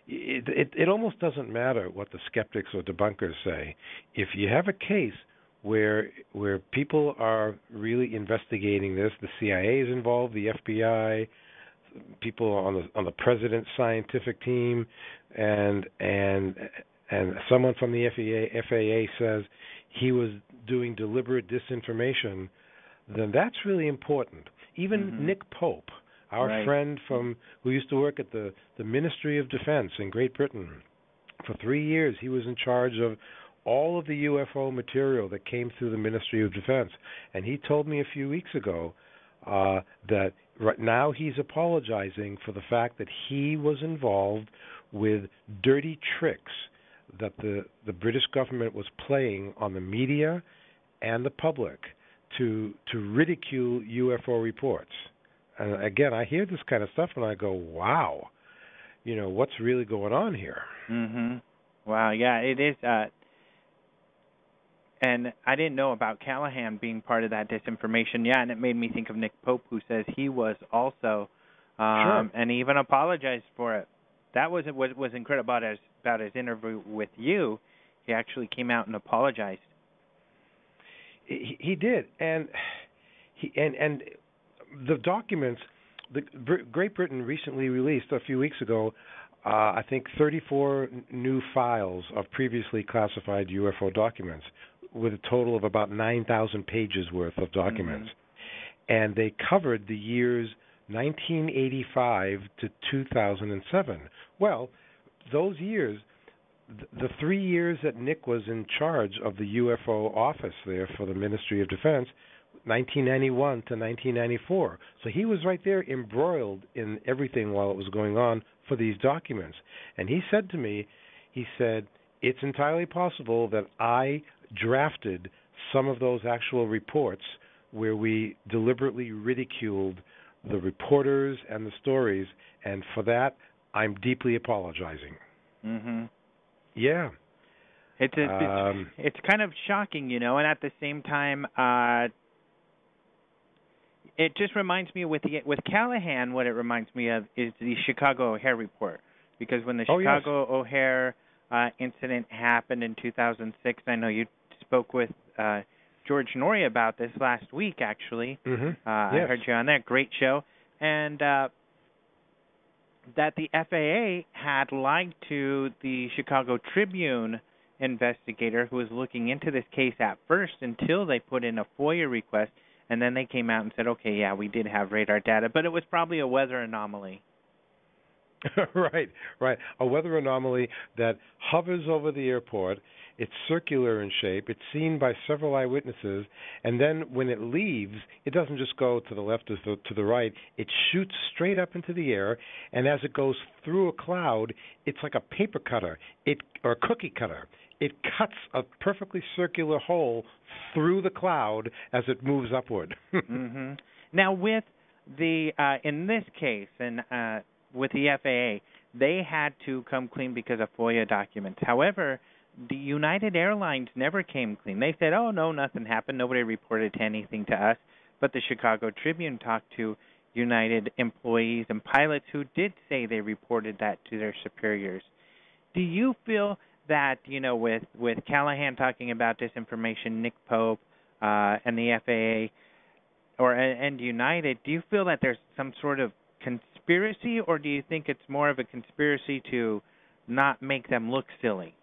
it almost doesn't matter what the skeptics or debunkers say. If you have a case where people are really investigating this, the CIA is involved, the FBI, people on the president's scientific team, and someone from the FAA says he was doing deliberate disinformation, then that's really important. Even Nick Pope, our friend who used to work at the Ministry of Defense in Great Britain, for 3 years he was in charge of all of the UFO material that came through the Ministry of Defense, and he told me a few weeks ago that right now he's apologizing for the fact that he was involved with dirty tricks that the British government was playing on the media and the public to ridicule UFO reports. And again, I hear this kind of stuff and I go, wow, what's really going on here? Wow, yeah, it is. And I didn't know about Callahan being part of that disinformation. Yeah, and it made me think of Nick Pope, who says he was also, sure. And he even apologized for it. That was incredible about his interview with you. He actually came out and apologized. He did, and the documents, Great Britain recently released a few weeks ago, I think 34 new files of previously classified UFO documents, with a total of about 9,000 pages worth of documents, and they covered the years 1985 to 2007. Well, those years, the 3 years that Nick was in charge of the UFO office there for the Ministry of Defense, 1991 to 1994. So he was right there embroiled in everything while it was going on for these documents. And he said to me, it's entirely possible that I drafted some of those actual reports where we deliberately ridiculed the reporters and the stories, and for that, I'm deeply apologizing. Yeah. It's kind of shocking, and at the same time, it just reminds me with Callahan, what it reminds me of is the Chicago O'Hare report, because when the Chicago O'Hare incident happened in 2006, I know you spoke with George Norrie about this last week, actually. I heard you on that. Great show. And that the FAA had lied to the Chicago Tribune investigator who was looking into this case at first until they put in a FOIA request, and then they came out and said, okay, yeah, we did have radar data, but it was probably a weather anomaly. Right. A weather anomaly that hovers over the airport. It's circular in shape. It's seen by several eyewitnesses. And then when it leaves, it doesn't just go to the left or to the right. It shoots straight up into the air. And as it goes through a cloud, it's like a paper cutter or a cookie cutter. It cuts a perfectly circular hole through the cloud as it moves upward. Now, with the in this case, and with the FAA, they had to come clean because of FOIA documents. However, the United Airlines never came clean. They said, oh, no, nothing happened. Nobody reported anything to us. But the Chicago Tribune talked to United employees and pilots who did say they reported that to their superiors. Do you feel that, with Callahan talking about disinformation, Nick Pope, and the FAA, and United, do you feel that there's some sort of conspiracy, or do you think it's more of a conspiracy to not make them look silly?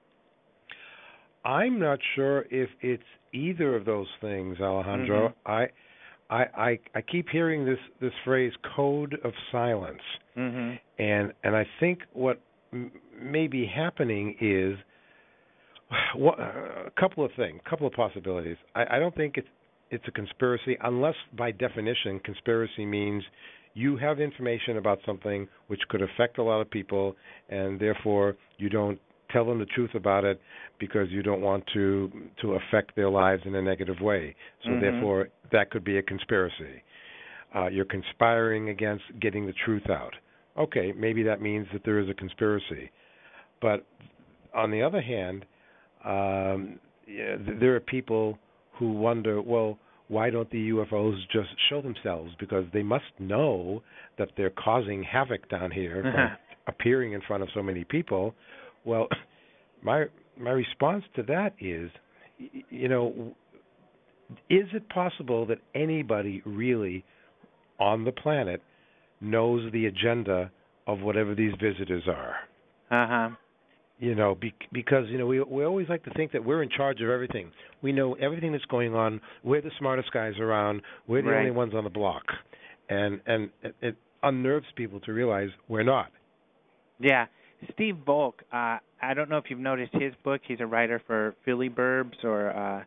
I'm not sure if it's either of those things, Alejandro. I keep hearing this phrase, code of silence, and I think what may be happening is a couple of possibilities. I don't think it's a conspiracy, unless by definition conspiracy means you have information about something which could affect a lot of people, and therefore you don't tell them the truth about it because you don't want to affect their lives in a negative way. So therefore that could be a conspiracy. You're conspiring against getting the truth out. Okay, maybe that means that there is a conspiracy. But on the other hand, there are people who wonder, well, why don't the UFOs just show themselves? Because they must know that they're causing havoc down here by appearing in front of so many people. Well, my response to that is, you know, is it possible that anybody really on the planet knows the agenda of whatever these visitors are? You know, because, you know, we always like to think that we're in charge of everything. We know everything that's going on. We're the smartest guys around. We're the only ones on the block. And it unnerves people to realize we're not. Yeah. Steve Volk, I don't know if you've noticed his book. He's a writer for Philly Burbs,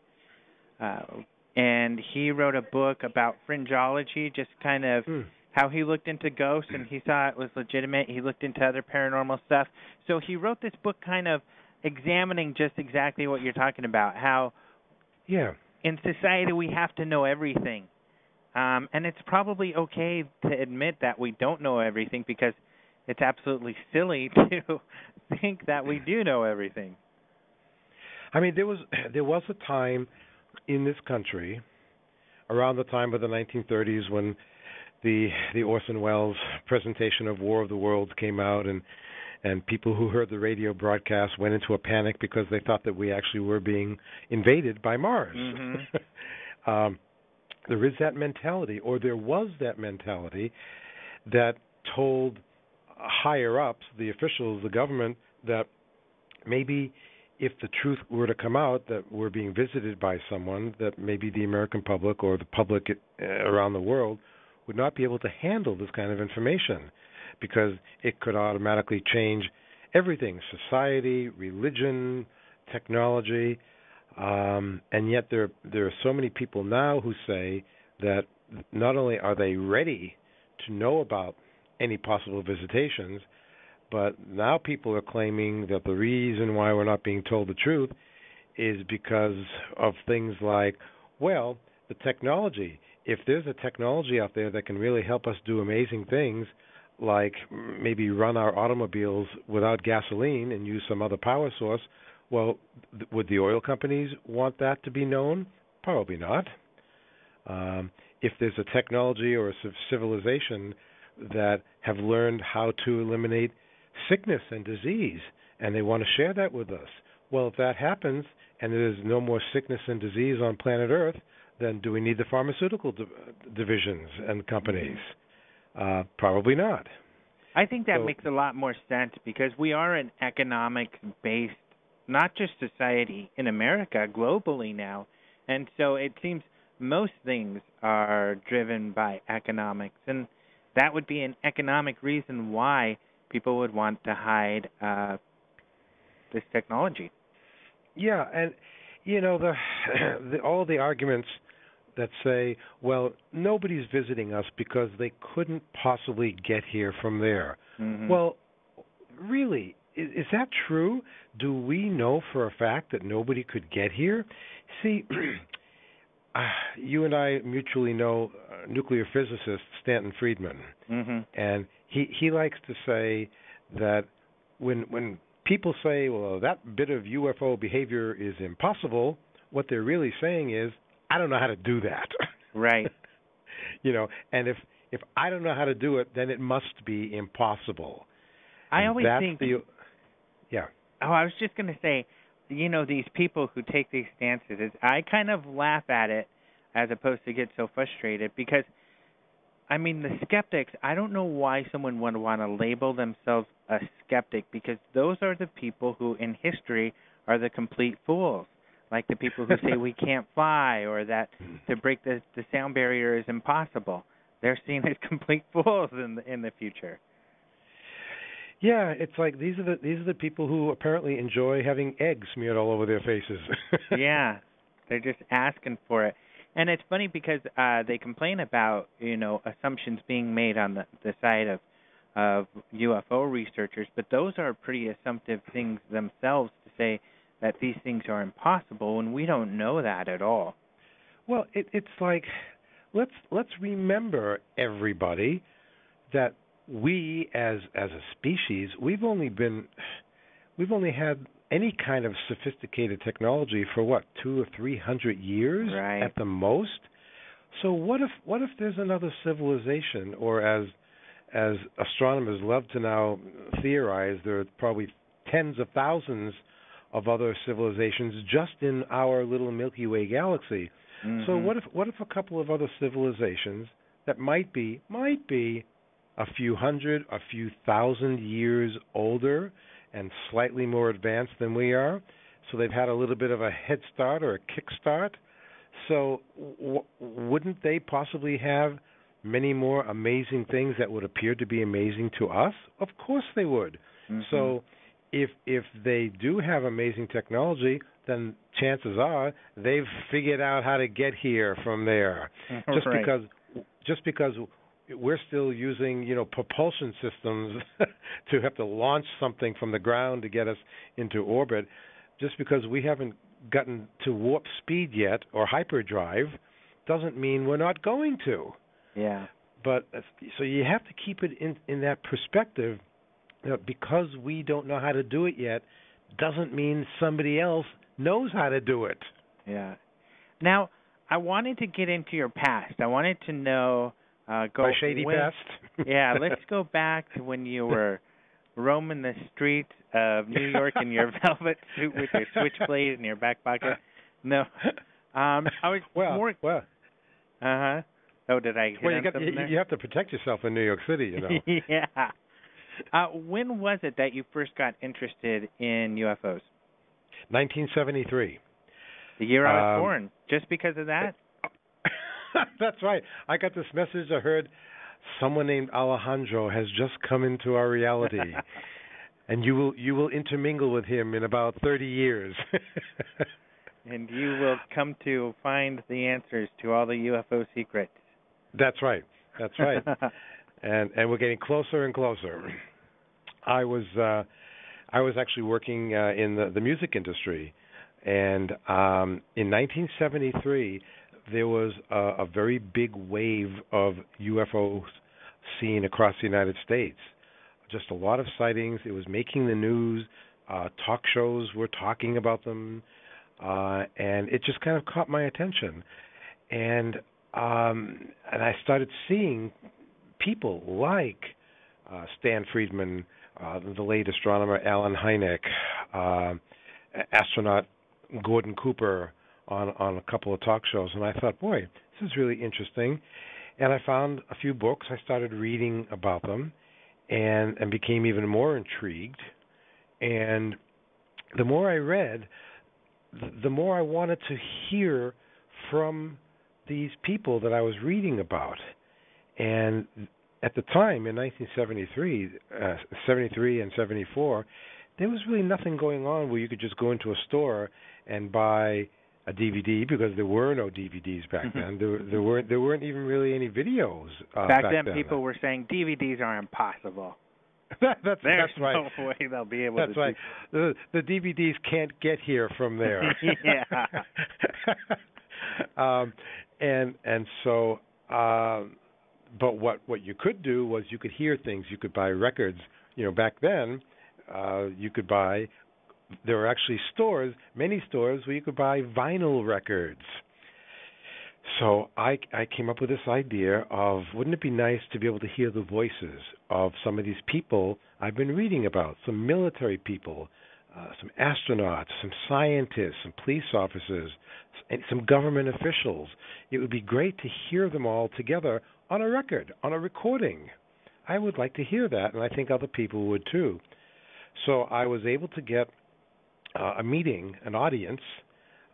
and he wrote a book about fringeology, just kind of how he looked into ghosts and he saw it was legitimate. He looked into other paranormal stuff. So he wrote this book kind of examining just exactly what you're talking about, how in society we have to know everything. And it's probably okay to admit that we don't know everything, because it's absolutely silly to think that we do know everything. I mean, there was a time in this country around the time of the 1930s when the Orson Welles presentation of War of the Worlds came out, and people who heard the radio broadcast went into a panic because they thought that we actually were being invaded by Mars. There is that mentality, or there was that mentality, that told higher ups, the officials, the government, that maybe if the truth were to come out that we're being visited by someone, that maybe the American public or the public around the world would not be able to handle this kind of information, because it could automatically change everything: society, religion, technology. And yet there are so many people now who say that not only are they ready to know about any possible visitations, but now people are claiming that the reason why we're not being told the truth is because of things like, well, the technology. If there's a technology out there that can really help us do amazing things, like maybe run our automobiles without gasoline and use some other power source, well, would the oil companies want that to be known? Probably not. If there's a technology or a civilization that have learned how to eliminate sickness and disease, and they want to share that with us, well, if that happens and there's no more sickness and disease on planet Earth, then do we need the pharmaceutical divisions and companies? Probably not. I think that makes a lot more sense, because we are an economic-based, not just society in America, globally now. And so it seems most things are driven by economics. And that would be an economic reason why people would want to hide this technology. Yeah, and, you know, all the arguments that say, well, nobody's visiting us because they couldn't possibly get here from there. Well, really, is that true? Do we know for a fact that nobody could get here? See, you and I mutually know nuclear physicist Stanton Friedman, and he likes to say that when people say, well, that bit of UFO behavior is impossible, what they're really saying is, I don't know how to do that. Right. You know, and if I don't know how to do it, then it must be impossible. I always think... Yeah. Oh, I was just going to say, you know, these people who take these stances, I kind of laugh at it as opposed to get so frustrated, because, I mean, the skeptics, I don't know why someone would want to label themselves a skeptic, because those are the people who, in history, are the complete fools. Like the people who say we can't fly, or that to break the sound barrier is impossible. They're seen as complete fools in the future. Yeah, it's like these are the people who apparently enjoy having eggs smeared all over their faces. Yeah, they're just asking for it. And it's funny because they complain about, you know, assumptions being made on the side of UFO researchers, but those are pretty assumptive things themselves to say that these things are impossible, and we don't know that at all. Well, it's like, let's remember, everybody, that we as a species, we've only had any kind of sophisticated technology for what, 200 or 300 years right. at the most. So what if there's another civilization, or as astronomers love to now theorize, there are probably tens of thousands of other civilizations just in our little Milky Way galaxy. Mm-hmm. So what if a couple of other civilizations that might be a few hundred, a few thousand years older and slightly more advanced than we are, so they've had a little bit of a head start or a kick start. So wouldn't they possibly have many more amazing things that would appear to be amazing to us? Of course they would. Mm-hmm. So if they do have amazing technology, then chances are they've figured out how to get here from there. Right. Just because we're still using, propulsion systems to have to launch something from the ground to get us into orbit, just because we haven't gotten to warp speed yet or hyperdrive doesn't mean we're not going to. Yeah. But so you have to keep it in that perspective. Because we don't know how to do it yet doesn't mean somebody else knows how to do it. Yeah. Now, I wanted to get into your past. I wanted to know My shady past? Yeah, let's go back to when you were roaming the streets of New York in your velvet suit with your switchblade in your back pocket. No. I was more... Well. Uh-huh. Oh, did I hit on something there? You have to protect yourself in New York City, Yeah. When was it that you first got interested in UFOs? 1973. The year I was born. Just because of that? That's right. I got this message. I heard someone named Alejandro has just come into our reality, and you will intermingle with him in about 30 years. And you will come to find the answers to all the UFO secrets. That's right. And we're getting closer and closer. I was actually working in the music industry, and in 1973 there was a very big wave of UFOs seen across the United States. Just a lot of sightings. It was making the news. Talk shows were talking about them, and it just kind of caught my attention. And I started seeing people like Stanton Friedman, the late astronomer Alan Hynek, astronaut Gordon Cooper on a couple of talk shows, and I thought, boy, this is really interesting. And I found a few books. I started reading about them, and became even more intrigued. And the more I read, the more I wanted to hear from these people that I was reading about. And at the time, in 1973, 73 and 74, there was really nothing going on where you could just go into a store and buy a DVD, because there were no DVDs back then. There weren't even really any videos back then. People were saying DVDs are impossible. That's There's right. no way they'll be able That's to. That's right. The DVDs can't get here from there. Yeah. And so, but what you could do was you could hear things. You could buy records. Back then, you could buy. There were actually many stores where you could buy vinyl records. So I came up with this idea of, wouldn't it be nice to be able to hear the voices of some of these people I've been reading about, some military people, some astronauts, some scientists, some police officers, and some government officials. It would be great to hear them all together on a record, on a recording. I would like to hear that, and I think other people would too. So I was able to get a meeting, an audience,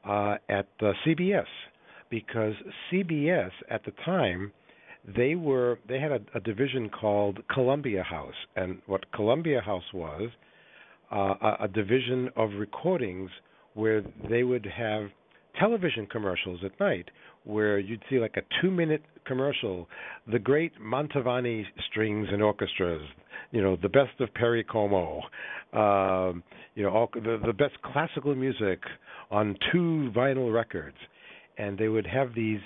at CBS, because CBS at the time, they had a division called Columbia House, and what Columbia House was, a division of recordings where they would have television commercials at night, where you'd see like a 2-minute commercial, the great Mantovani strings and orchestras, the best of Perry Como, all the best classical music on 2 vinyl records. And they would have these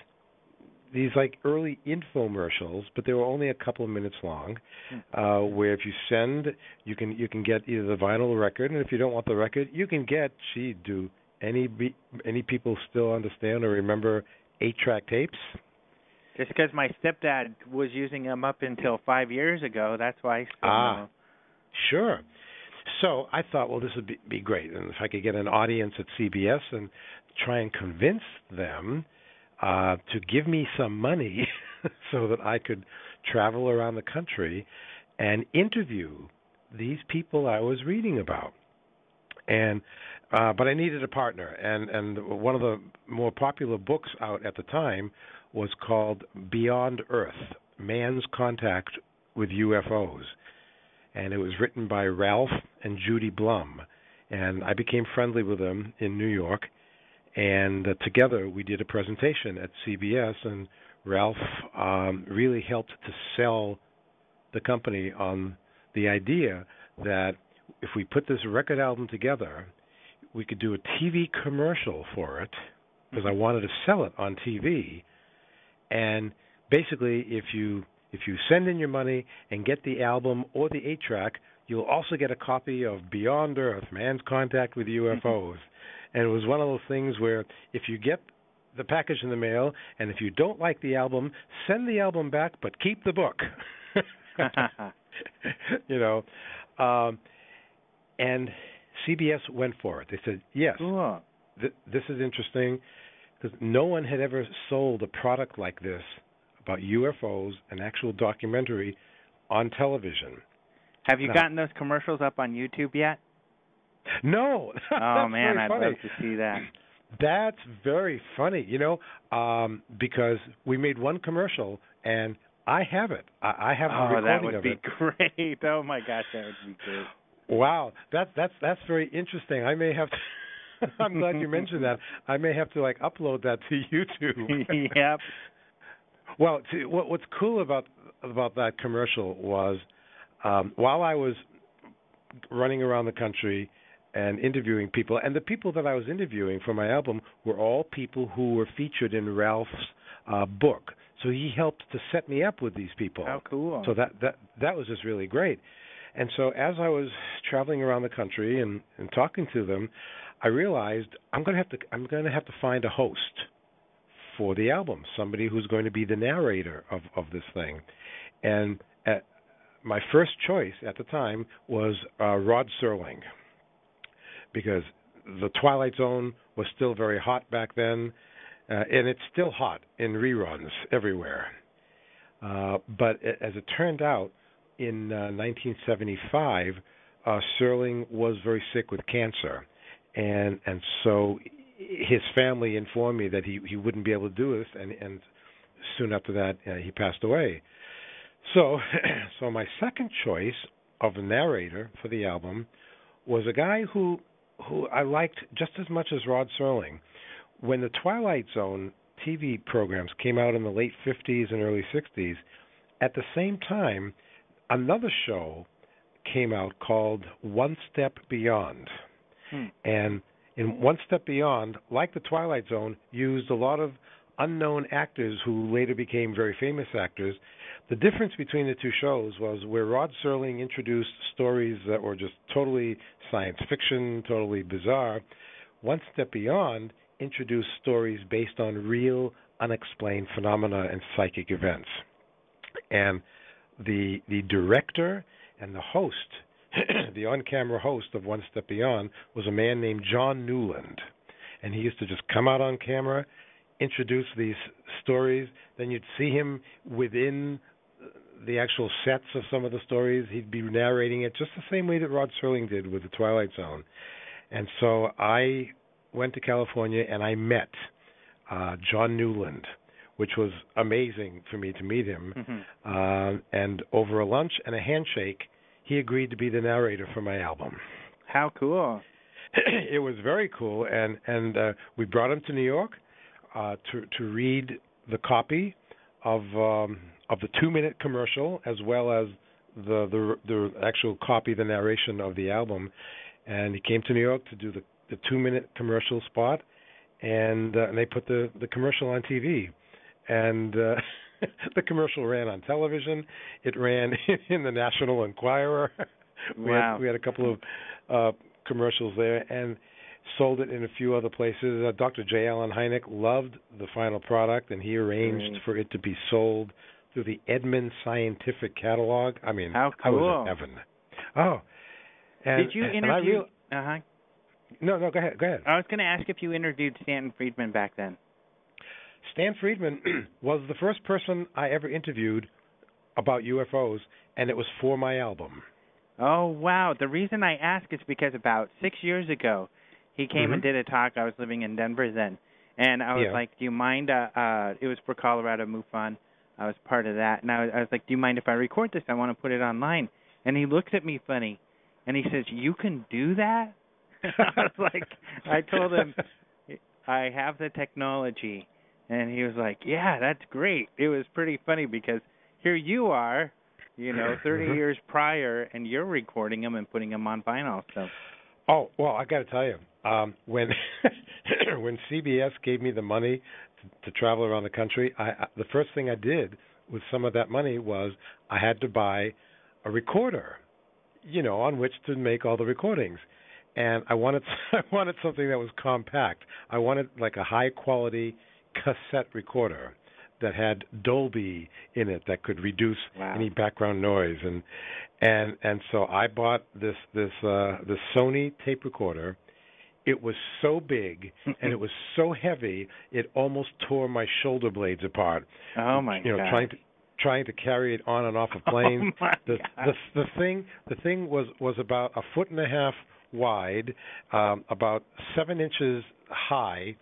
like early infomercials, but they were only a couple of minutes long, where if you send, you can get either the vinyl record, and if you don't want the record, you can get, do any people still understand or remember 8-track tapes? Just because my stepdad was using them up until 5 years ago, that's why I still know. Sure. So I thought, well, this would be great. And if I could get an audience at CBS and try and convince them to give me some money so that I could travel around the country and interview these people I was reading about. And but I needed a partner, and one of the more popular books out at the time was called Beyond Earth: Man's Contact with UFOs. And it was written by Ralph and Judy Blum. And I became friendly with them in New York. And together we did a presentation at CBS. And Ralph really helped to sell the company on the idea that if we put this record album together, we could do a TV commercial for it, because I wanted to sell it on TV. And basically, if you send in your money and get the album or the 8-track, you'll also get a copy of Beyond Earth: Man's Contact with UFOs. And it was one of those things where if you get the package in the mail and if you don't like the album, send the album back, but keep the book. And CBS went for it. They said, yes, Cool. This is interesting, because no one had ever sold a product like this about UFOs, an actual documentary, on television. Have you gotten those commercials up on YouTube yet? No. Oh, man, I'd funny. love to see that. That's very funny, because we made one commercial, and I have it. I have the recording of it. Oh, that would be great. Oh, my gosh, that would be great. Wow, that's very interesting. I may have to. I'm glad you mentioned that. I may have to upload that to YouTube. Yep. Well, what's cool about that commercial was while I was running around the country and interviewing people, and the people that I was interviewing for my album were all people who were featured in Ralph's book. So he helped to set me up with these people. How cool. So that was just really great. And so as I was traveling around the country and talking to them, I realized I'm going to have to find a host for the album, somebody who's going to be the narrator of this thing. And my first choice at the time was Rod Serling, because the Twilight Zone was still very hot back then, and it's still hot in reruns everywhere. But as it turned out, in 1975, Serling was very sick with cancer, and so his family informed me that he wouldn't be able to do this, and soon after that he passed away. So my second choice of a narrator for the album was a guy who I liked just as much as Rod Serling. When the Twilight Zone TV programs came out in the late 50s and early 60s, at the same time, another show came out called One Step Beyond. And in One Step Beyond, like the Twilight Zone, used a lot of unknown actors who later became very famous actors. The difference between the two shows was where Rod Serling introduced stories that were just totally science fiction, totally bizarre, One Step Beyond introduced stories based on real, unexplained phenomena and psychic events. And the director and the host, the on-camera host of One Step Beyond, was a man named John Newland. And he used to just come out on camera, introduce these stories. Then you'd see him within the actual sets of some of the stories. He'd be narrating it just the same way that Rod Serling did with the Twilight Zone. And so I went to California and I met John Newland, which was amazing for me to meet him. And over a lunch and a handshake, he agreed to be the narrator for my album. How cool. It was very cool, and we brought him to New York to read the copy of the 2-minute commercial, as well as the actual copy, the narration of the album. And he came to New York to do the 2-minute commercial spot, and they put the commercial on TV. And the commercial ran on television. It ran in the National Enquirer. Wow. We had a couple of commercials there. And sold it in a few other places. Dr. J. Allen Hynek loved the final product, and he arranged for it to be sold through the Edmund Scientific Catalog. I mean, how cool. I was in heaven. Oh. And, did you interview... No, go ahead. I was going to ask if you interviewed Stanton Friedman back then. Stan Friedman was the first person I ever interviewed about UFOs, and it was for my album. Oh, wow. The reason I ask is because about 6 years ago, he came and did a talk. I was living in Denver then. And I was like, do you mind? It was for Colorado MUFON. I was part of that. And I was like, do you mind if I record this? I want to put it online. And he looked at me funny. And he says, you can do that? I was like, I told him, I have the technology. And he was like, yeah, that's great. It was pretty funny because here you are, 30 years prior, and you're recording them and putting them on vinyl. So. Oh, well, I got to tell you, when when CBS gave me the money to travel around the country, the first thing I did with some of that money was I had to buy a recorder, on which to make all the recordings. And I wanted something that was compact. I wanted like a high quality cassette recorder that had Dolby in it that could reduce any background noise, and so I bought this Sony tape recorder. It was so big and it was so heavy it almost tore my shoulder blades apart. Oh my God! Trying to carry it on and off of planes. Oh my God. The thing was about 1.5 feet wide, about 7 inches high,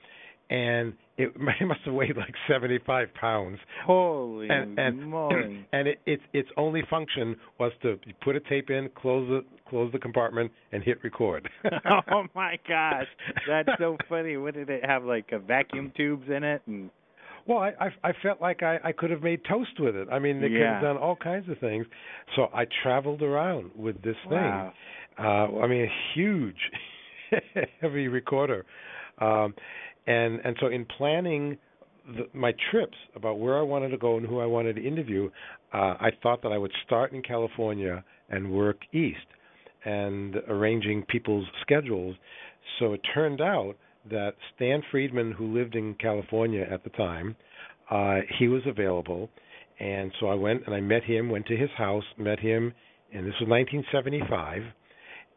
and it must have weighed like 75 pounds. Holy moly! And its only function was to put a tape in, close the compartment, and hit record. Oh my gosh, that's so funny. What did it have? Like vacuum tubes in it? And well, I felt like I could have made toast with it. I mean, they could have done all kinds of things. So I traveled around with this thing. I mean, a huge, heavy recorder. And so in planning my trips about where I wanted to go and who I wanted to interview, I thought that I would start in California and work east and arranging people's schedules. So it turned out that Stan Friedman, who lived in California at the time, he was available. And so I went and I met him, went to his house, met him, and this was 1975.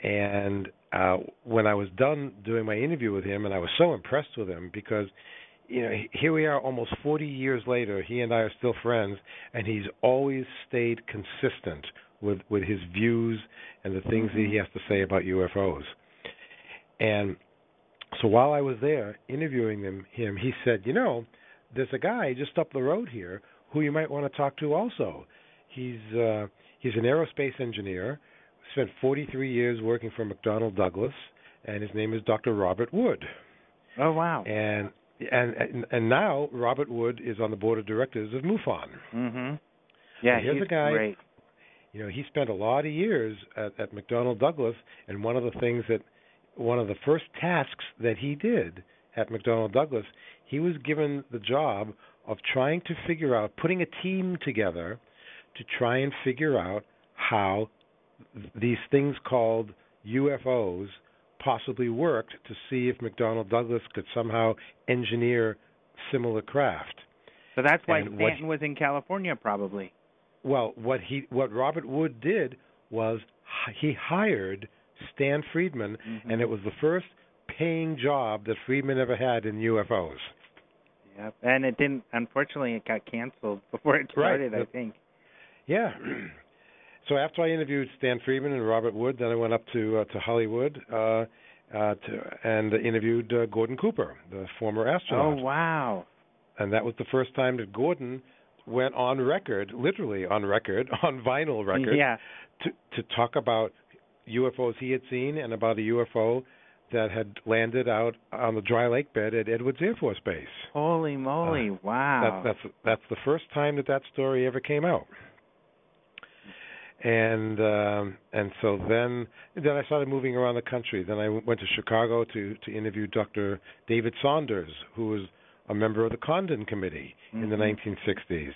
And when I was done doing my interview with him, and I was so impressed with him because, here we are almost 40 years later, he and I are still friends, and he's always stayed consistent with his views and the things that he has to say about UFOs. And so while I was there interviewing him, he said, there's a guy just up the road here who you might want to talk to also. He's an aerospace engineer, spent 43 years working for McDonnell Douglas, and his name is Dr. Robert Wood. Oh, wow. And now Robert Wood is on the board of directors of MUFON. Mm-hmm. Yeah, he's a guy, great. He spent a lot of years at McDonnell Douglas, and one of the first tasks that he did at McDonnell Douglas, he was given the job of trying to figure out, putting a team together to try and figure out how these things called UFOs possibly worked, to see if McDonnell Douglas could somehow engineer similar craft. So that's why Stanton was in California, probably. Well, what Robert Wood did was he hired Stan Friedman, and it was the first paying job that Friedman ever had in UFOs. Yep, and it didn't. Unfortunately, it got canceled before it started. Right. I think. Yeah. So after I interviewed Stan Friedman and Robert Wood, then I went up to Hollywood and interviewed Gordon Cooper, the former astronaut. Oh, wow. And that was the first time that Gordon went on record, literally on record, on vinyl record, to talk about UFOs he had seen and about a UFO that had landed out on the dry lake bed at Edwards Air Force Base. Holy moly, wow. That's the first time that story ever came out. And so then I started moving around the country. Then I went to Chicago to interview Dr. David Saunders, who was a member of the Condon Committee in the 1960s.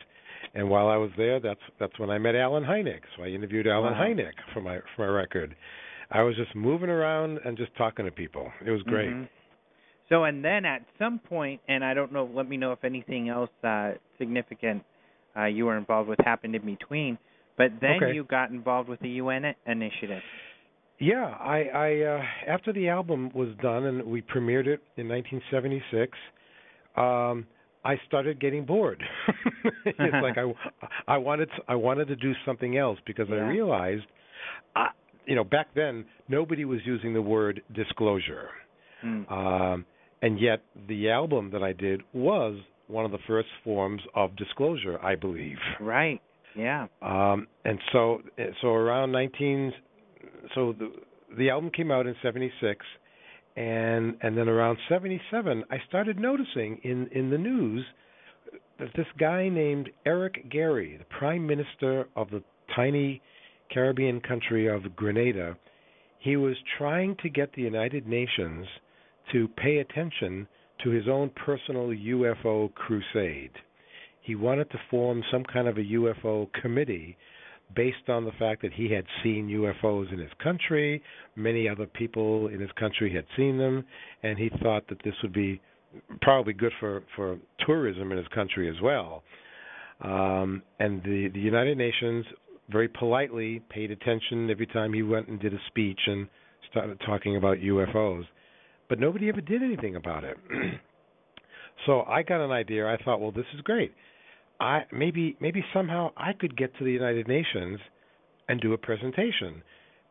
And while I was there, that's when I met Allen Hynek. So I interviewed Allen Hynek for my record. I was just moving around and just talking to people. It was great. Mm-hmm. So, and then at some point, and I don't know, let me know if anything else significant you were involved with happened in between, but then you got involved with the UN initiative. Yeah, I after the album was done and we premiered it in 1976, I started getting bored. It's like I wanted to do something else because I realized, back then nobody was using the word disclosure, and yet the album that I did was one of the first forms of disclosure, I believe. Right. Yeah. And so around the album came out in 76, and then around 77, I started noticing in the news that this guy named Eric Gary, the Prime Minister of the tiny Caribbean country of Grenada, he was trying to get the United Nations to pay attention to his own personal UFO crusade. He wanted to form some kind of a UFO committee based on the fact that he had seen UFOs in his country, many other people in his country had seen them, and he thought that this would be probably good for tourism in his country as well. And the United Nations very politely paid attention every time he went and did a speech and started talking about UFOs. But nobody ever did anything about it. So I got an idea. I thought, well, this is great. Maybe somehow I could get to the United Nations and do a presentation,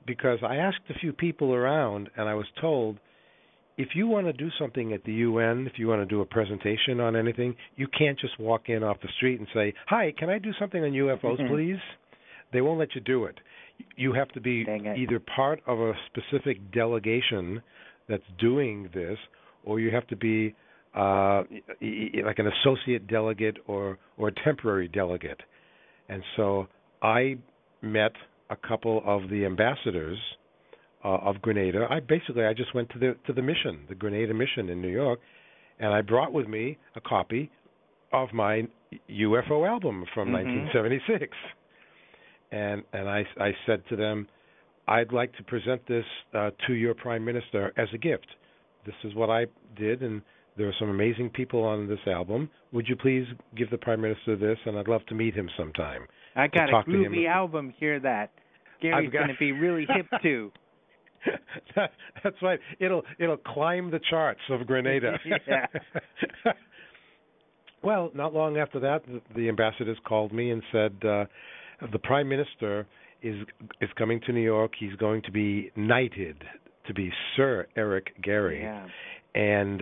because I asked a few people around, and I was told, if you want to do something at the UN, if you want to do a presentation on anything, you can't just walk in off the street and say, "Hi, can I do something on UFOs, please?" They won't let you do it. You have to be either part of a specific delegation that's doing this, or you have to be like an associate delegate or a temporary delegate. And so I met a couple of the ambassadors of Grenada. I just went to the mission, the Grenada mission in New York, and I brought with me a copy of my UFO album from 1976. And I said to them, I'd like to present this to your Prime Minister as a gift. This is what I did, and there are some amazing people on this album. Would you please give the Prime Minister this, and I'd love to meet him sometime. I got a groovy album here that Gary's going to be really hip to. That's right. It'll climb the charts of Grenada. Yeah. Well, not long after that, the ambassadors called me and said, the Prime Minister is coming to New York. He's going to be knighted to be Sir Eric Gary. Yeah. And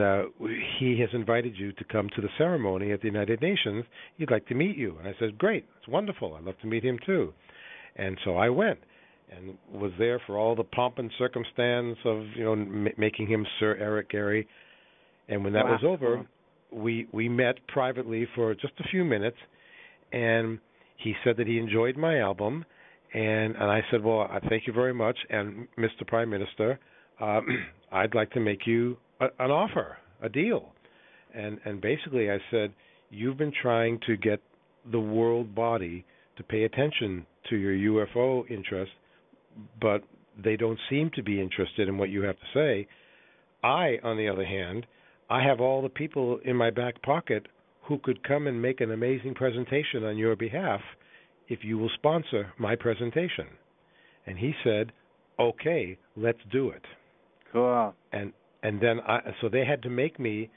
he has invited you to come to the ceremony at the United Nations. He'd like to meet you. And I said, great, it's wonderful. I'd love to meet him too. And so I went and was there for all the pomp and circumstance of making him Sir Eric Gary. And when that was over, we met privately for just a few minutes, and he said that he enjoyed my album, and I said, well, I thank you very much, and Mr. Prime Minister, I'd like to make you an offer, a deal. And basically I said, you've been trying to get the world body to pay attention to your UFO interest, but they don't seem to be interested in what you have to say. I, on the other hand, I have all the people in my back pocket who could come and make an amazing presentation on your behalf if you will sponsor my presentation. And he said, okay, let's do it. Cool. And then so they had to make me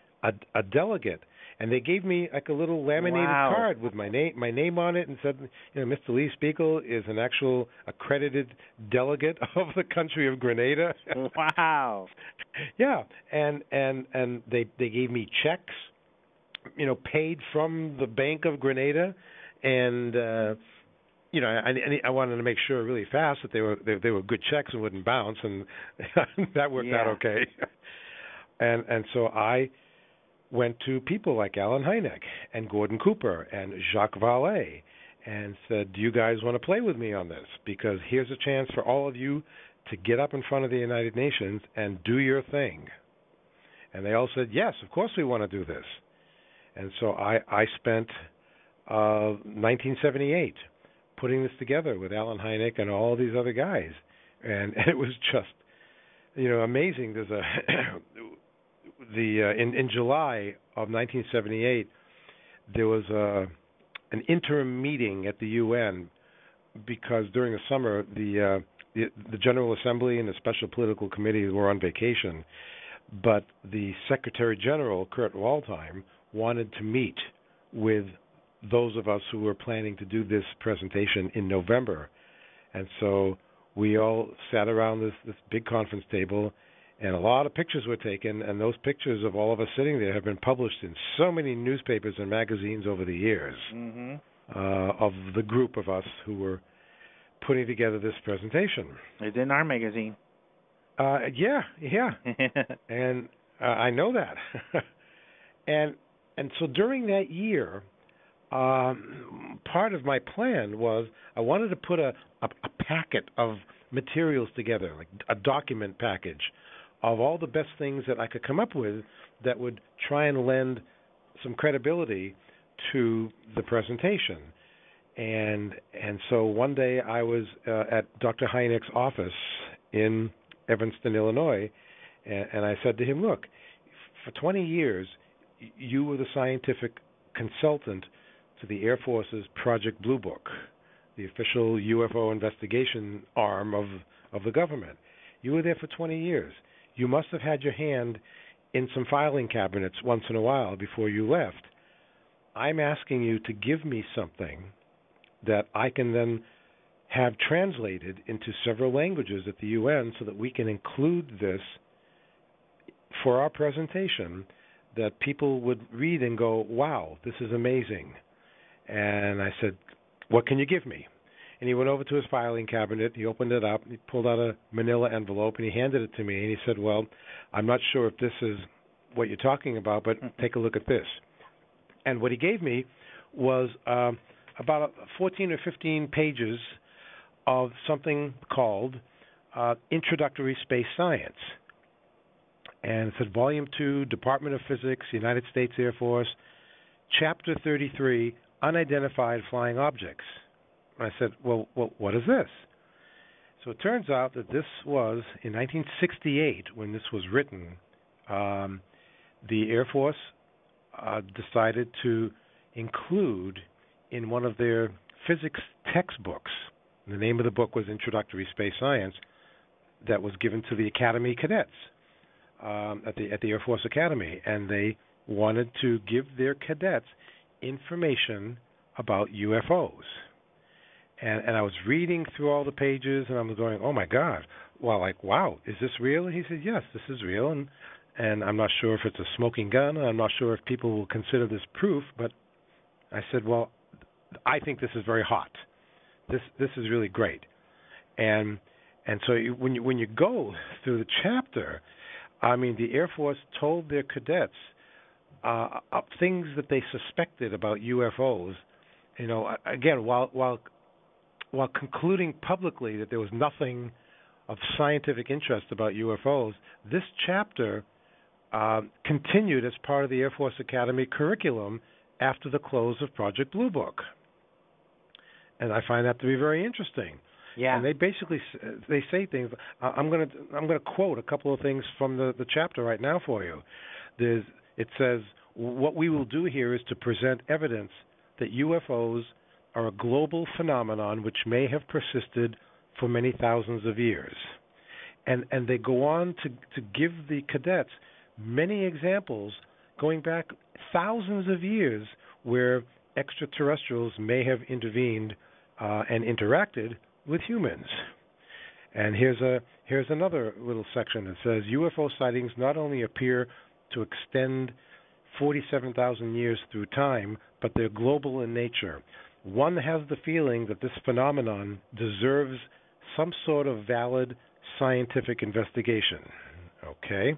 a delegate, and they gave me like a little laminated card with my name on it, and said, Mr. Lee Speigel is an actual accredited delegate of the country of Grenada. Wow. Yeah, and they gave me checks, paid from the Bank of Grenada, and I wanted to make sure really fast that they were good checks and wouldn't bounce, and that worked out okay. And so I went to people like Alan Hynek and Gordon Cooper and Jacques Vallée and said, do you guys want to play with me on this? Because here's a chance for all of you to get up in front of the United Nations and do your thing. And they all said, yes, of course we want to do this. And so I spent 1978 putting this together with Alan Hynek and all these other guys. And it was just amazing. There's in July of 1978, there was an interim meeting at the UN because during the summer the General Assembly and the Special Political Committee were on vacation, but the Secretary General, Kurt Waldheim, wanted to meet with those of us who were planning to do this presentation in November. And so we all sat around this big conference table, and a lot of pictures were taken, and those pictures of all of us sitting there have been published in so many newspapers and magazines over the years, of the group of us who were putting together this presentation. It's in our magazine. Yeah. And I know that. And so during that year, part of my plan was I wanted to put a packet of materials together, like a document package of all the best things that I could come up with that would try and lend some credibility to the presentation. And so one day I was at Dr. Hynek's office in Evanston, Illinois, and I said to him, look, for 20 years, you were the scientific consultant to the Air Force's Project Blue Book, the official UFO investigation arm of the government. You were there for 20 years. You must have had your hand in some filing cabinets once in a while before you left. I'm asking you to give me something that I can then have translated into several languages at the UN so that we can include this for our presentation, that people would read and go, wow, this is amazing. And I said, what can you give me? And he went over to his filing cabinet, he opened it up, he pulled out a manila envelope, and he handed it to me, and he said, well, I'm not sure if this is what you're talking about, but take a look at this. And what he gave me was about 14 or 15 pages of something called Introductory Space Science. And it said Volume 2, Department of Physics, United States Air Force, Chapter 33, Unidentified Flying Objects. And I said, well, what is this? So it turns out that this was, in 1968, when this was written, the Air Force decided to include in one of their physics textbooks, the name of the book was Introductory Space Science, that was given to the Academy cadets at the Air Force Academy, and they wanted to give their cadets information about UFOs. And I was reading through all the pages, and I was going, oh my God, well, like, wow, is this real? And he said, yes, this is real, and I'm not sure if it's a smoking gun, and I'm not sure if people will consider this proof, but I said, well, I think this is very hot. This is really great. And so when you go through the chapter, I mean, the Air Force told their cadets things that they suspected about UFOs. You know, again, while concluding publicly that there was nothing of scientific interest about UFOs, this chapter continued as part of the Air Force Academy curriculum after the close of Project Blue Book. And I find that to be very interesting. Yeah. And they basically say things. I'm going to quote a couple of things from the chapter right now for you. It says, what we will do here is to present evidence that UFOs are a global phenomenon which may have persisted for many thousands of years. And they go on to give the cadets many examples going back thousands of years where extraterrestrials may have intervened and interacted with humans. And here's another little section that says UFO sightings not only appear to extend 47,000 years through time, but they're global in nature. One has the feeling that this phenomenon deserves some sort of valid scientific investigation. Okay?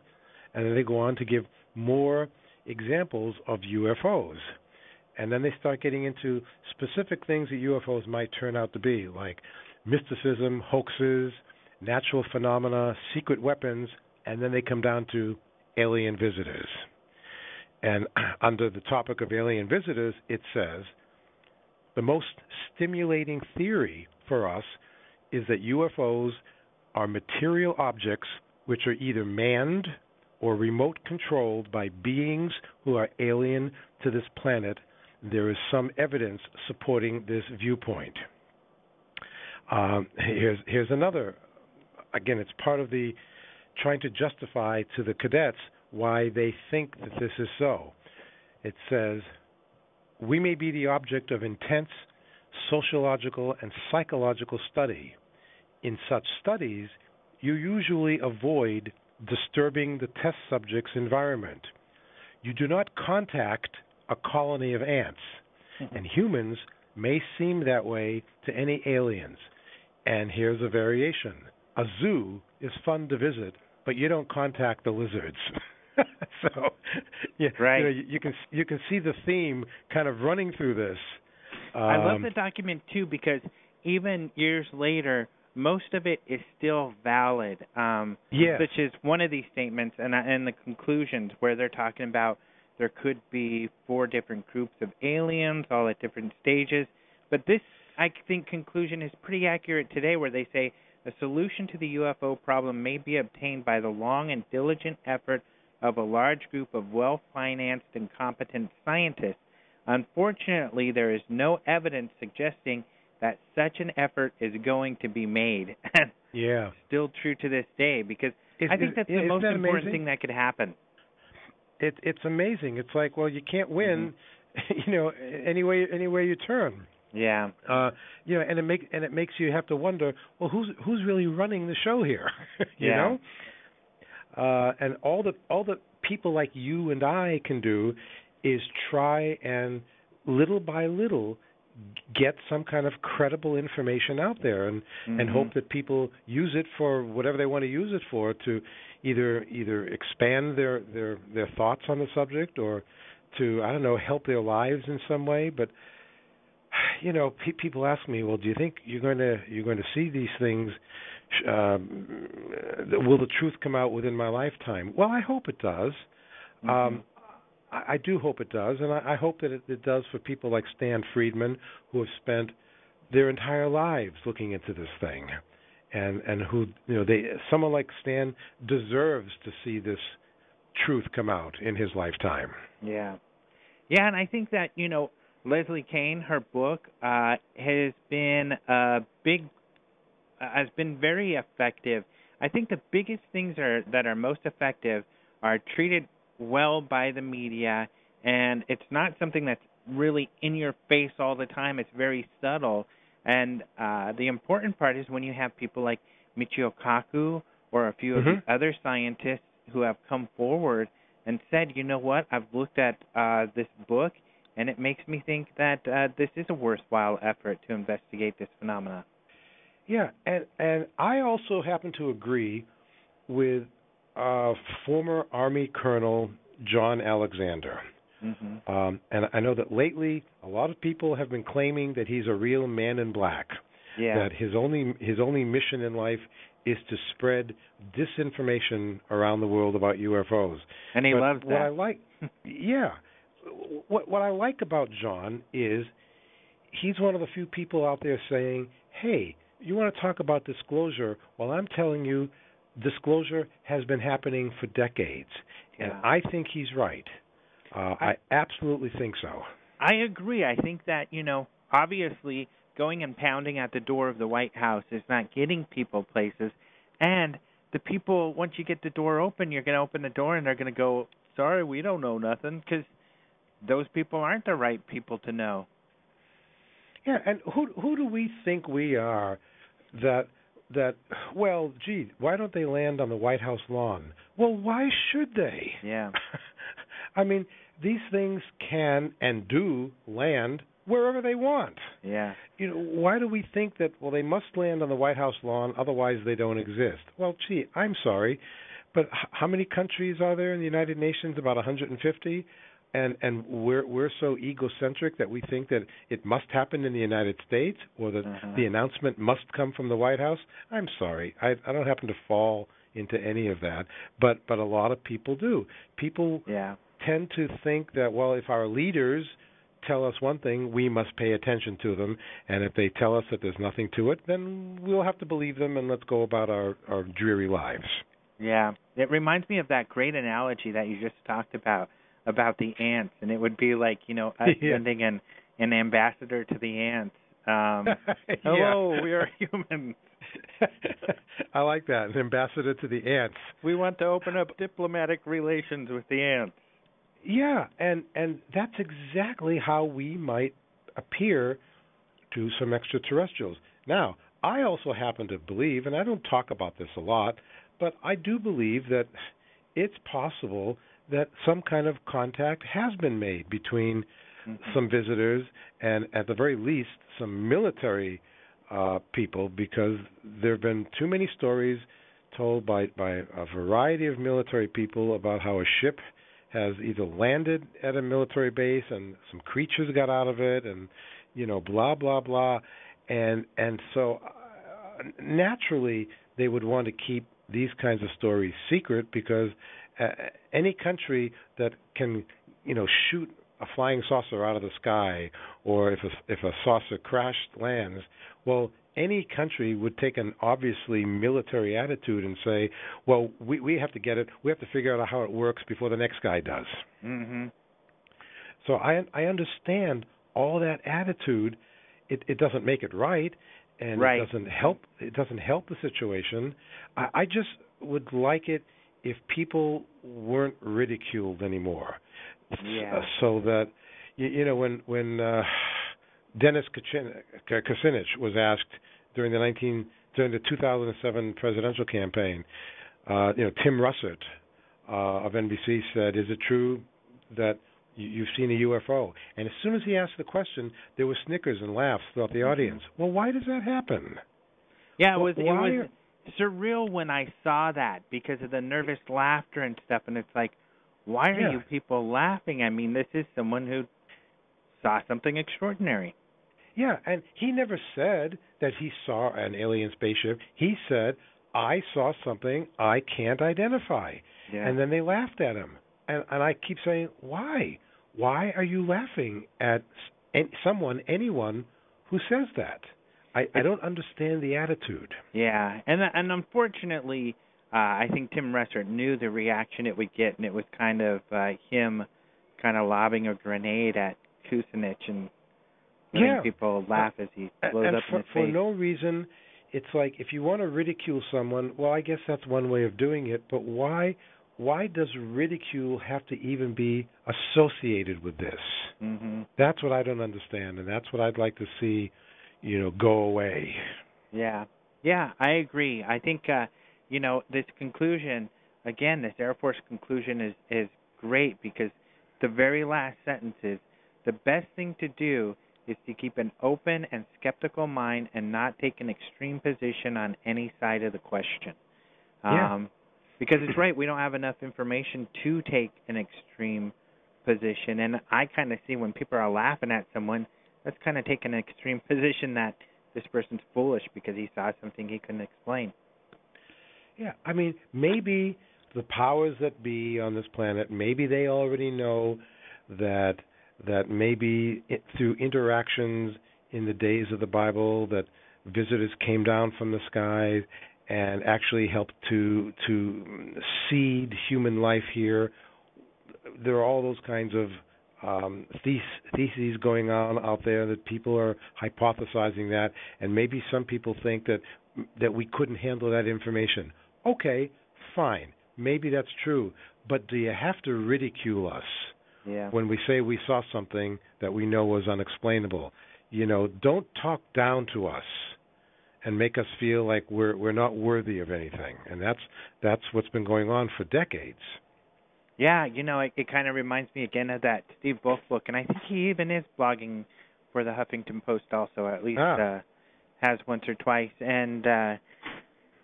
And then they go on to give more examples of UFOs. And then they start getting into specific things that UFOs might turn out to be, like mysticism, hoaxes, natural phenomena, secret weapons, and then they come down to alien visitors. And under the topic of alien visitors, it says, the most stimulating theory for us is that UFOs are material objects which are either manned or remote controlled by beings who are alien to this planet. There is some evidence supporting this viewpoint. Here's another. Again, it's part of the trying to justify to the cadets why they think that this is so. It says, we may be the object of intense sociological and psychological study. In such studies, you usually avoid disturbing the test subject's environment. You do not contact a colony of ants, and humans may seem that way to any aliens. And here's a variation. A zoo is fun to visit, but you don't contact the lizards. So, yeah, right. You can see the theme kind of running through this. I love the document too, because even years later, most of it is still valid. Yes. Such as one of these statements and the conclusions where they're talking about there could be 4 different groups of aliens, all at different stages. But this, I think, conclusion is pretty accurate today, where they say a solution to the UFO problem may be obtained by the long and diligent effort of a large group of well-financed and competent scientists. Unfortunately, there is no evidence suggesting that such an effort is going to be made. Yeah. Still true to this day, because I think that's the most important thing that could happen. It's amazing. It's like, well, you can't win, any way you turn. Yeah. And it makes you have to wonder, well, who's really running the show here? you know? And all the people like you and I can do is try and little by little get some kind of credible information out there, and hope that people use it for whatever they want to use it for, to either expand their thoughts on the subject, or to, I don't know, help their lives in some way. But people ask me, well, do you think you're going to see these things? Will the truth come out within my lifetime? Well, I hope it does. I do hope it does, and I hope that it does for people like Stanton Friedman, who have spent their entire lives looking into this thing, and who, someone like Stan deserves to see this truth come out in his lifetime. Yeah, and I think that Leslie Kean, her book has been very effective. I think the biggest things that are most effective are treated well by the media, and it's not something that's really in your face all the time. It's very subtle, and the important part is when you have people like Michio Kaku or a few of the other scientists who have come forward and said, you know what, I've looked at this book, and it makes me think that this is a worthwhile effort to investigate this phenomena. Yeah, and I also happen to agree with former Army Colonel John Alexander. And I know that lately a lot of people have been claiming that he's a real man in black. Yeah. That his only mission in life is to spread disinformation around the world about UFOs. And he loves that. What I like, what I like about John is he's one of the few people out there saying, hey, you want to talk about disclosure? Well, I'm telling you, disclosure has been happening for decades, and I think he's right. I absolutely think so. I agree. I think that, obviously going and pounding at the door of the White House is not getting people places, and the people, once you get the door open, you're going to open the door and they're going to go, sorry, we don't know nothing, because those people aren't the right people to know. Yeah, and who do we think we are that well, gee, why don't they land on the White House lawn? Well, why should they? Yeah. I mean, these things can and do land wherever they want. Yeah. Why do we think that, well, they must land on the White House lawn, otherwise they don't exist? Well, gee, I'm sorry, but how many countries are there in the United Nations? About 150? And we're so egocentric that we think that it must happen in the United States, or that the announcement must come from the White House. I'm sorry, I don't happen to fall into any of that, but a lot of people do. People tend to think that, well, if our leaders tell us one thing, we must pay attention to them, and if they tell us that there's nothing to it, then we'll have to believe them and let's go about our dreary lives. Yeah. It reminds me of that great analogy that you just talked about the ants, and it would be like, us sending an ambassador to the ants. Hello, we are humans. I like that, an ambassador to the ants. We want to open up diplomatic relations with the ants. Yeah, and that's exactly how we might appear to some extraterrestrials. Now, I also happen to believe, and I don't talk about this a lot, but I do believe that it's possible that some kind of contact has been made between some visitors and, at the very least, some military people, because there have been too many stories told by a variety of military people about how a ship has either landed at a military base and some creatures got out of it, and blah blah blah, and so naturally they would want to keep these kinds of stories secret, because any country that can shoot a flying saucer out of the sky, or if a saucer lands, well, any country would take an obviously military attitude and say, well, we have to get it, we have to figure out how it works before the next guy does. Mm-hmm. So I understand all that attitude. It doesn't make it right, and right. It doesn't help the situation. I just would like it if people weren't ridiculed anymore. Yeah. So that when Dennis Kucinich was asked during the 2007 presidential campaign, Tim Russert of NBC said, "Is it true that you've seen a UFO?" And as soon as he asked the question, there were snickers and laughs throughout the audience. Well, why does that happen? Yeah, it was surreal when I saw that, because of the nervous laughter and stuff, and it's like, why are you people laughing? I mean, this is someone who saw something extraordinary. Yeah, and he never said that he saw an alien spaceship. He said, I saw something I can't identify. Yeah. And then they laughed at him. And I keep saying, why? Why are you laughing at anyone who says that? I don't understand the attitude. Yeah, and unfortunately, I think Tim Russert knew the reaction it would get, and it was kind of him kind of lobbing a grenade at Kucinich and letting people laugh as he blows up in his face. For no reason. It's like, if you want to ridicule someone, well, I guess that's one way of doing it, but why does ridicule have to even be associated with this? Mm-hmm. That's what I don't understand, and that's what I'd like to see, go away. Yeah, I agree. I think, this conclusion, again, this Air Force conclusion is great, because the very last sentence is, the best thing to do is to keep an open and skeptical mind and not take an extreme position on any side of the question. Because it's right, we don't have enough information to take an extreme position. And I kind of see when people are laughing at someone, that's kind of taking an extreme position that this person's foolish because he saw something he couldn't explain. Yeah, I mean, maybe the powers that be on this planet, maybe they already know that maybe through interactions in the days of the Bible, that visitors came down from the sky and actually helped to seed human life here. There are all those kinds of theses going on out there, that people are hypothesizing that, and maybe some people think that we couldn't handle that information. Okay, fine, maybe that's true, but do you have to ridicule us when we say we saw something that we know was unexplainable? Don't talk down to us and make us feel like we're not worthy of anything. And that's what's been going on for decades. Yeah, it kind of reminds me again of that Steve Wolf book, and I think he even is blogging for the Huffington Post also, at least has once or twice. And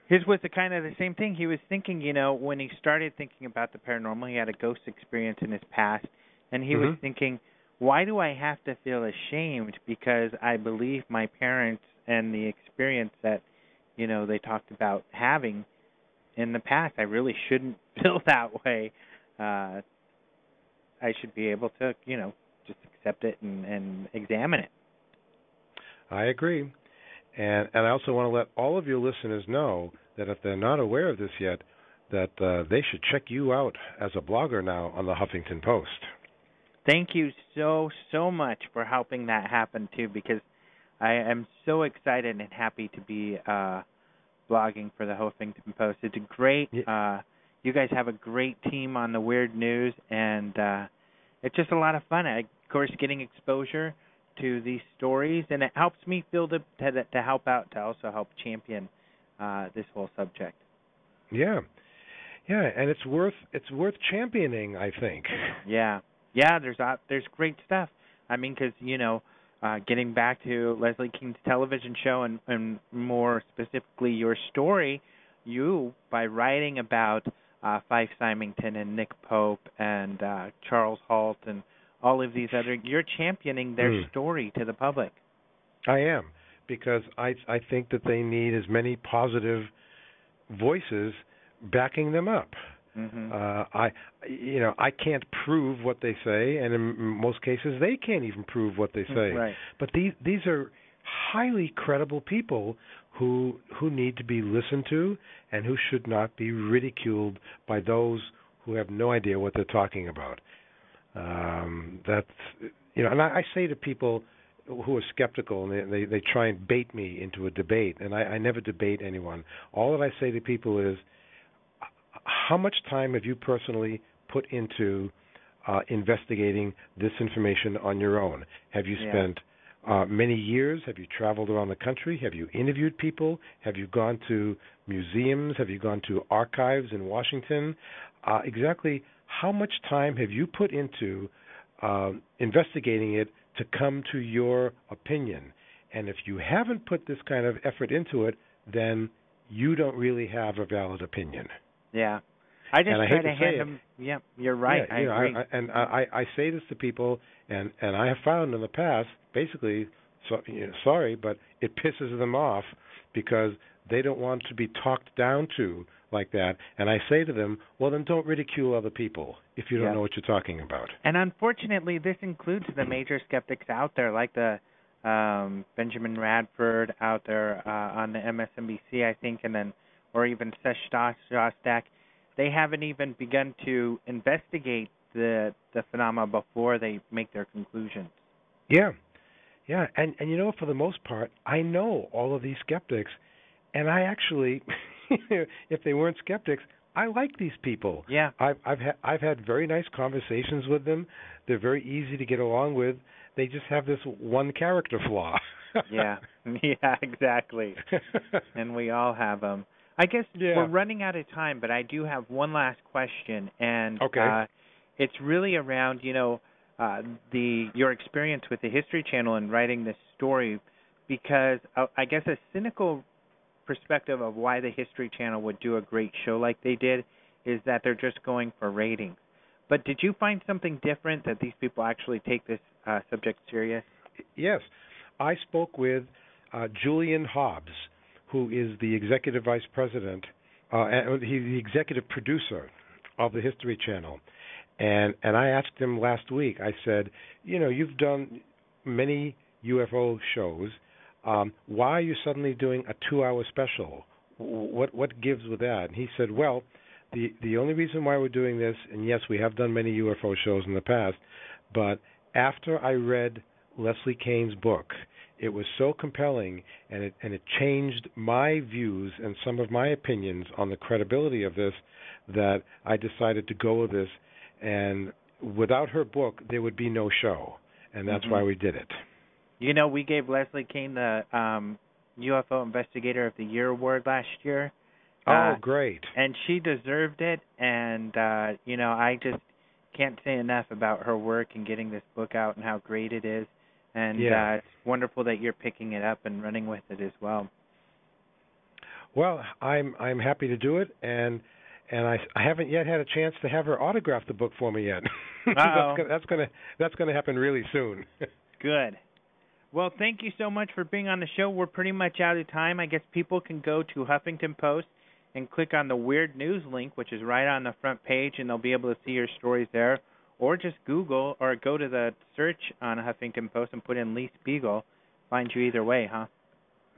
his was the same thing. He was thinking, when he started thinking about the paranormal, he had a ghost experience in his past, and he was thinking, why do I have to feel ashamed because I believe my parents and the experience that, they talked about having in the past? I really shouldn't feel that way. I should be able to, just accept it and examine it. I agree. And I also want to let all of your listeners know that if they're not aware of this yet, that they should check you out as a blogger now on the Huffington Post. Thank you so much for helping that happen too, because I am so excited and happy to be blogging for the Huffington Post. It's a great. You guys have a great team on the Weird News, and it's just a lot of fun. Of course, getting exposure to these stories, and it helps me feel to help out, to also help champion this whole subject. Yeah, and it's worth championing, I think. Yeah, there's great stuff. I mean, because getting back to Leslie King's television show, and more specifically your story, you, by writing about Fife Symington and Nick Pope and Charles Halt and all of these other, you're championing their story to the public. I am, because I think that they need as many positive voices backing them up. Mm-hmm. I can't prove what they say, and in most cases they can't even prove what they say. Right. But these are highly credible people who need to be listened to, and who should not be ridiculed by those who have no idea what they're talking about. And I say to people who are skeptical, and they try and bait me into a debate, and I never debate anyone. All that I say to people is, how much time have you personally put into investigating this information on your own? Have you spent many years? Have you traveled around the country? Have you interviewed people? Have you gone to museums? Have you gone to archives in Washington? Exactly how much time have you put into investigating it to come to your opinion? And if you haven't put this kind of effort into it, then you don't really have a valid opinion. Yeah. I just try to hand them. Yeah, you're right. Yeah, I agree. I say this to people, and I have found in the past, basically, sorry, but it pisses them off because they don't want to be talked down to like that. And I say to them, well, then don't ridicule other people if you don't know what you're talking about. And unfortunately, this includes the major skeptics out there, like the Benjamin Radford out there on the MSNBC, I think, and then, or even Sesh Shostak. They haven't even begun to investigate the phenomena before they make their conclusions. Yeah. And for the most part, I know all of these skeptics, and I actually, if they weren't skeptics, I like these people. Yeah. I've had very nice conversations with them. They're very easy to get along with. They just have this one character flaw. Yeah, exactly. And we all have them. I guess we're running out of time, but I do have one last question, and it's really around your experience with the History Channel and writing this story, because I guess a cynical perspective of why the History Channel would do a great show like they did is that they're just going for ratings. But did you find something different, that these people actually take this subject serious? Yes. I spoke with Julian Hobbs, who is the executive vice president, he's the executive producer of the History Channel. And I asked him last week, I said, you've done many UFO shows. Why are you suddenly doing a 2-hour special? What gives with that? And he said, well, the only reason why we're doing this, and yes, we have done many UFO shows in the past, but after I read Leslie Kane's book, it was so compelling, and it changed my views and some of my opinions on the credibility of this, that I decided to go with this. And without her book, there would be no show, and that's why we did it. We gave Leslie Kane the UFO Investigator of the Year award last year. Oh, great. And she deserved it, and, I just can't say enough about her work and getting this book out and how great it is. And it's wonderful that you're picking it up and running with it as well. Well, I'm happy to do it, and I haven't yet had a chance to have her autograph the book for me yet. That's gonna happen really soon. Good. Well, thank you so much for being on the show. We're pretty much out of time. I guess people can go to Huffington Post and click on the Weird News link, which is right on the front page, and they'll be able to see your stories there. Or just Google or go to the search on Huffington Post and put in Lee Speigel. Find you either way, huh?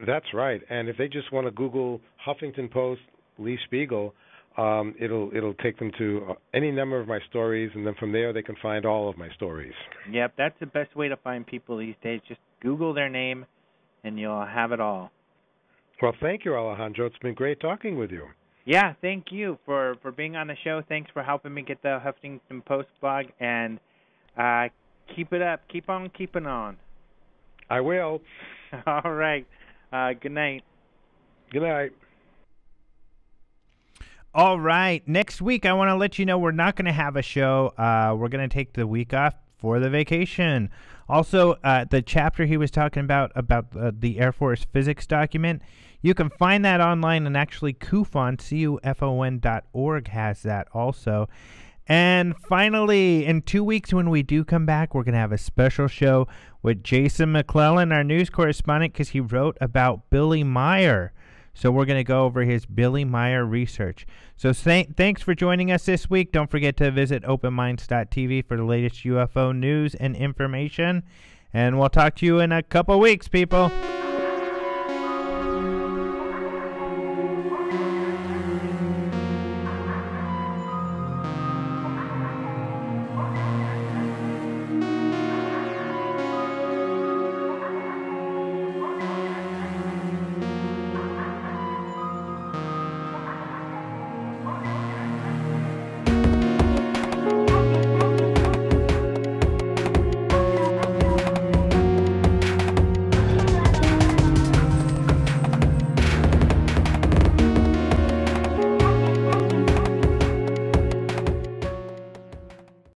That's right. And if they just want to Google Huffington Post, Lee Speigel, it'll take them to any number of my stories, and then from there they can find all of my stories. Yep, that's the best way to find people these days. Just Google their name, and you'll have it all. Well, thank you, Alejandro. It's been great talking with you. Yeah, thank you for being on the show. Thanks for helping me get the Huffington Post blog, and keep it up. Keep on keeping on. I will. All right. Good night. Good night. All right. Next week, I want to let you know we're not going to have a show. We're going to take the week off for the vacation. Also, the chapter he was talking about the Air Force physics document, you can find that online, and actually CUFON, CUFON.org has that also. And finally, in 2 weeks when we do come back, we're going to have a special show with Jason McClellan, our news correspondent, because he wrote about Billy Meyer. So we're going to go over his Billy Meyer research. So thanks for joining us this week. Don't forget to visit openminds.tv for the latest UFO news and information. And we'll talk to you in a couple weeks, people.